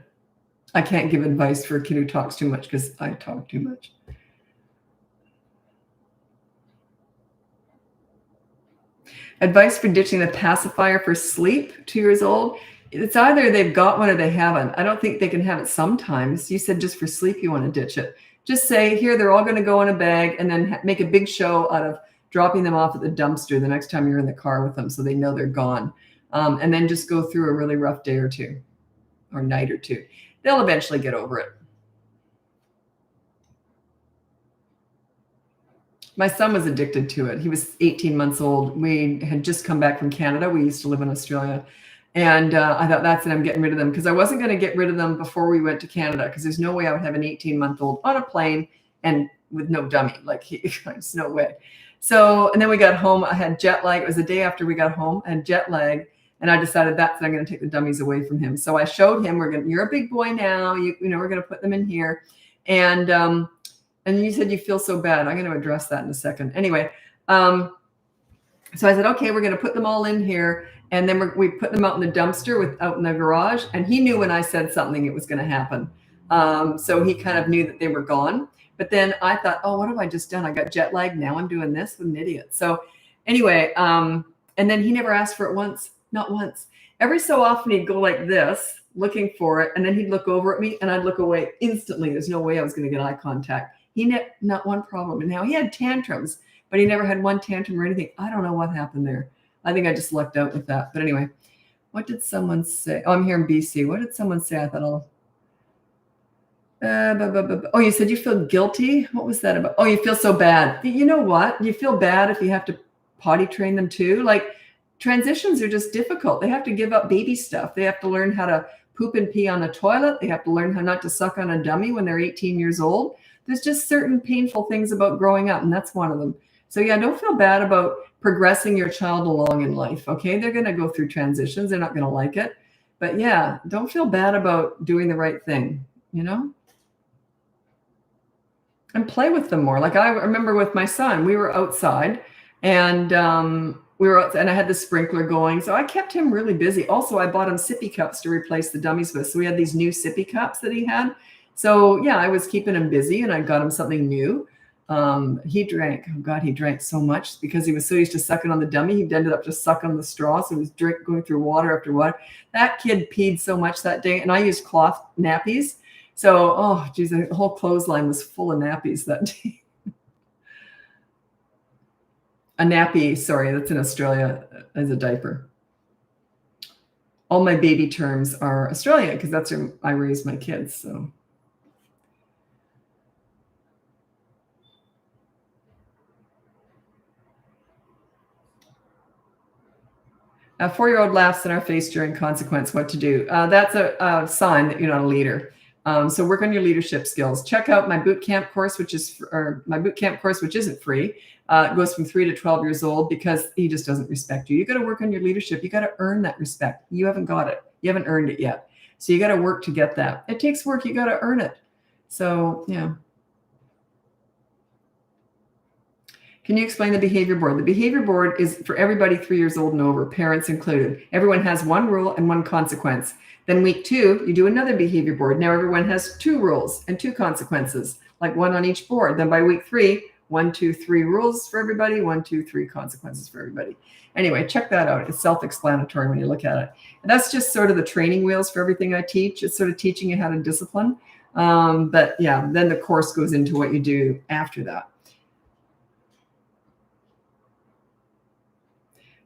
I can't give advice for a kid who talks too much because I talk too much. Advice for ditching the pacifier for sleep, 2 years old. It's either they've got one or they haven't. I don't think they can have it sometimes. You said just for sleep you want to ditch it. Just say, here, they're all going to go in a bag, and then make a big show out of dropping them off at the dumpster the next time you're in the car with them so they know they're gone. And then just go through a really rough day or two or night or two. They'll eventually get over it. My son was addicted to it. He was 18 months old. We had just come back from Canada. We used to live in Australia. And I thought, that's it, I'm getting rid of them. Because I wasn't going to get rid of them before we went to Canada. Because there's no way I would have an 18-month-old on a plane and with no dummy. Like, there's no way. So, and then we got home. I had jet lag. It was the day after we got home. I had jet lag. And I decided that's it, I'm going to take the dummies away from him. So I showed him, you're a big boy now. We're going to put them in here. And you said you feel so bad. I'm going to address that in a second. Anyway, so I said, okay, we're going to put them all in here. And then we put them out in the dumpster out in the garage. And he knew when I said something, it was going to happen. So he kind of knew that they were gone. But then I thought, oh, what have I just done? I got jet lag. Now I'm doing this with an idiot. So anyway, and then he never asked for it once, not once. Every so often he'd go like this, looking for it. And then he'd look over at me and I'd look away instantly. There's no way I was going to get eye contact. Not one problem. And now he had tantrums, but he never had one tantrum or anything. I don't know what happened there. I think I just lucked out with that. But anyway, what did someone say? Oh, I'm here in BC. What did someone say? I thought oh, you said you feel guilty. What was that about? Oh, you feel so bad. You know what? You feel bad if you have to potty train them too. Like, transitions are just difficult. They have to give up baby stuff. They have to learn how to poop and pee on a toilet. They have to learn how not to suck on a dummy when they're 18 years old. There's just certain painful things about growing up, and that's one of them. So yeah, don't feel bad about progressing your child along in life, okay? They're going to go through transitions. They're not going to like it. But yeah, don't feel bad about doing the right thing, And play with them more. Like I remember with my son, we were outside, and and I had the sprinkler going. So I kept him really busy. Also, I bought him sippy cups to replace the dummies with. So we had these new sippy cups that he had. So yeah, I was keeping him busy, and I got him something new. He drank. Oh God, he drank so much because he was so used to sucking on the dummy. He ended up just sucking on the straw. So he was going through water after water. That kid peed so much that day, and I used cloth nappies. So, oh, geez, the whole clothesline was full of nappies that day. A nappy, sorry, that's in Australia as a diaper. All my baby terms are Australian because that's where I raised my kids. So. A 4-year-old laughs in our face during consequence. What to do? That's a sign that you're not a leader. So work on your leadership skills. Check out my boot camp course, which isn't free. It goes from 3 to 12 years old because he just doesn't respect you. You got to work on your leadership. You got to earn that respect. You haven't got it. You haven't earned it yet. So you got to work to get that. It takes work. You got to earn it. So yeah. Can you explain the behavior board? The behavior board is for everybody 3 years old and over, parents included. Everyone has one rule and one consequence. Then week 2, you do another behavior board. Now everyone has 2 rules and 2 consequences, like one on each board. Then by week 3, 1, 2, 3 rules for everybody, 1, 2, 3 consequences for everybody. Anyway, check that out. It's self-explanatory when you look at it. And that's just sort of the training wheels for everything I teach. It's sort of teaching you how to discipline. But yeah, then the course goes into what you do after that.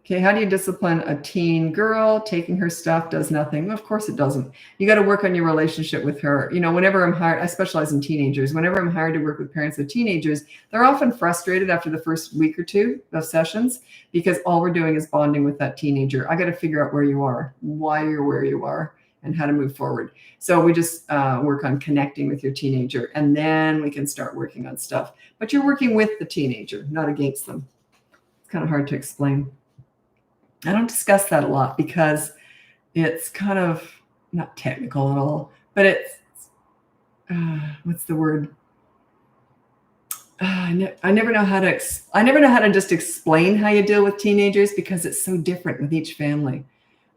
Okay, how do you discipline a teen girl? Taking her stuff does nothing. Well, of course it doesn't. You got to work on your relationship with her. You know, whenever I'm hired, I specialize in teenagers. Whenever I'm hired to work with parents of teenagers, they're often frustrated after the first week or 2 of sessions because all we're doing is bonding with that teenager. I got to figure out where you are, why you're where you are, and how to move forward. So we just work on connecting with your teenager, and then we can start working on stuff. But you're working with the teenager, not against them. It's kind of hard to explain. I don't discuss that a lot because it's kind of not technical at all, but it's, what's the word? I never know how to just explain how you deal with teenagers because it's so different with each family.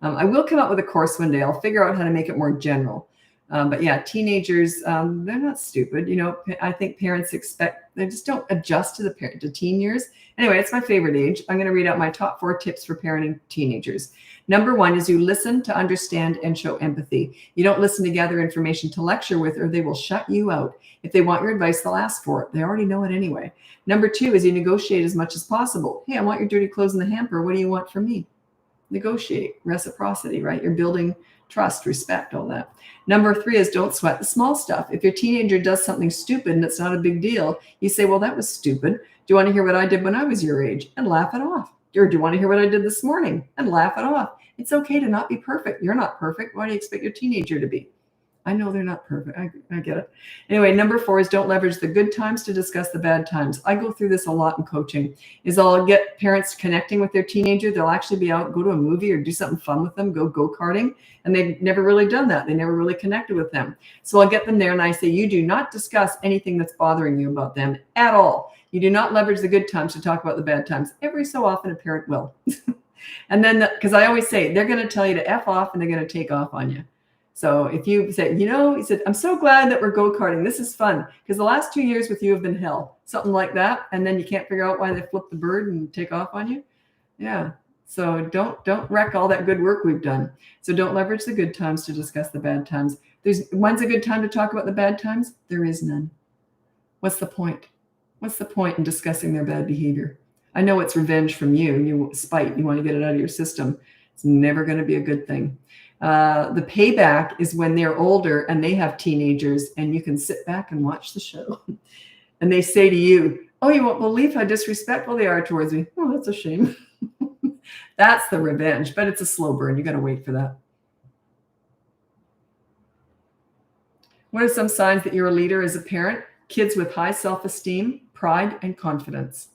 I will come up with a course one day. I'll figure out how to make it more general. But yeah, teenagers, they're not stupid. You know, I think parents they just don't adjust to teen years. Anyway, it's my favorite age. I'm going to read out my top 4 tips for parenting teenagers. Number 1 is you listen to understand and show empathy. You don't listen to gather information to lecture with, or they will shut you out. If they want your advice, they'll ask for it. They already know it anyway. Number 2 is you negotiate as much as possible. Hey, I want your dirty clothes in the hamper. What do you want from me? Negotiate. Reciprocity, right? You're building trust, respect, all that. Number 3 is don't sweat the small stuff. If your teenager does something stupid and it's not a big deal, you say, well, that was stupid. Do you want to hear what I did when I was your age? And laugh it off. Or do you want to hear what I did this morning? And laugh it off. It's okay to not be perfect. You're not perfect. Why do you expect your teenager to be? I know they're not perfect. I get it. Anyway, number 4 is don't leverage the good times to discuss the bad times. I go through this a lot in coaching. I'll get parents connecting with their teenager. They'll actually be out, go to a movie or do something fun with them, go-karting. And they've never really done that. They never really connected with them. So I'll get them there and I say, you do not discuss anything that's bothering you about them at all. You do not leverage the good times to talk about the bad times. Every so often a parent will. And then, because I always say, they're going to tell you to F off and they're going to take off on you. So if you say, he said, I'm so glad that we're go-karting. This is fun because the last 2 years with you have been hell. Something like that. And then you can't figure out why they flip the bird and take off on you. Yeah. So don't wreck all that good work we've done. So don't leverage the good times to discuss the bad times. When's a good time to talk about the bad times? There is none. What's the point? What's the point in discussing their bad behavior? I know it's revenge from you. You spite. You want to get it out of your system. It's never going to be a good thing. The payback is when they're older and they have teenagers and you can sit back and watch the show. And they say to you, oh, you won't believe how disrespectful they are towards me. Oh, that's a shame. That's the revenge, but it's a slow burn. You got to wait for that. What are some signs that you're a leader as a parent? Kids with high self-esteem, pride, and confidence.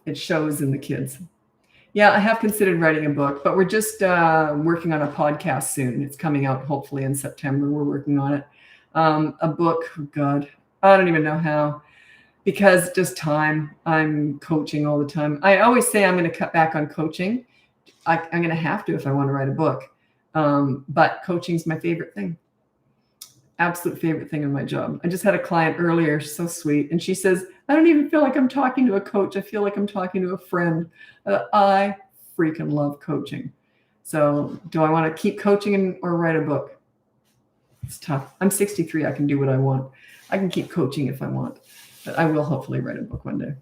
It shows in the kids. Yeah, I have considered writing a book, but we're just working on a podcast soon. It's coming out hopefully in September. We're working on it. A book, oh God, I don't even know how, because just time. I'm coaching all the time. I always say I'm going to cut back on coaching. I'm going to have to if I want to write a book. But coaching is my favorite thing. Absolute favorite thing in my job. I just had a client earlier, so sweet. And she says, I don't even feel like I'm talking to a coach. I feel like I'm talking to a friend. I freaking love coaching. So do I want to keep coaching or write a book? It's tough. I'm 63. I can do what I want. I can keep coaching if I want, but I will hopefully write a book one day.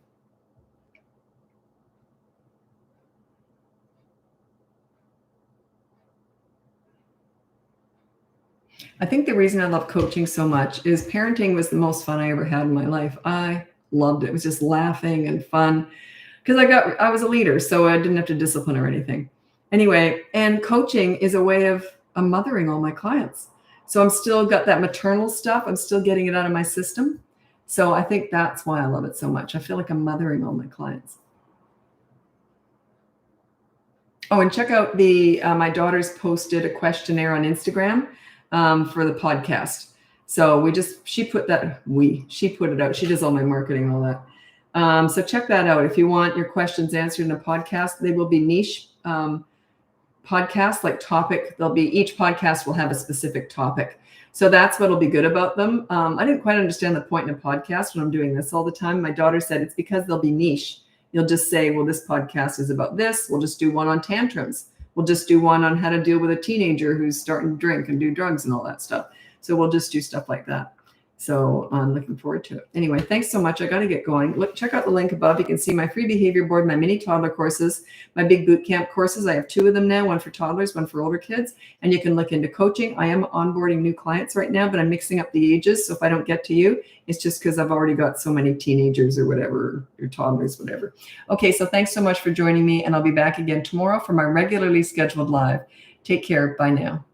I think the reason I love coaching so much is parenting was the most fun I ever had in my life. I loved it. It was just laughing and fun because I was a leader, so I didn't have to discipline or anything. Anyway, and coaching is a way of mothering all my clients. So I'm still got that maternal stuff. I'm still getting it out of my system. So I think that's why I love it so much. I feel like I'm mothering all my clients. Oh, and check out my daughter's posted a questionnaire on Instagram for the podcast. So she put it out. She does all my marketing and all that. So check that out. If you want your questions answered in a podcast, they will be niche podcasts, like topic. Each podcast will have a specific topic. So that's what'll be good about them. I didn't quite understand the point in a podcast when I'm doing this all the time. My daughter said it's because they'll be niche. You'll just say, well, this podcast is about this. We'll just do one on tantrums. We'll just do one on how to deal with a teenager who's starting to drink and do drugs and all that stuff. So we'll just do stuff like that. So I'm looking forward to it. Anyway, thanks so much. I got to get going. Check out the link above. You can see my free behavior board, my mini toddler courses, my big boot camp courses. I have 2 of them now, one for toddlers, one for older kids. And you can look into coaching. I am onboarding new clients right now, but I'm mixing up the ages. So if I don't get to you, it's just because I've already got so many teenagers or whatever, or toddlers, whatever. Okay, so thanks so much for joining me. And I'll be back again tomorrow for my regularly scheduled live. Take care. Bye now.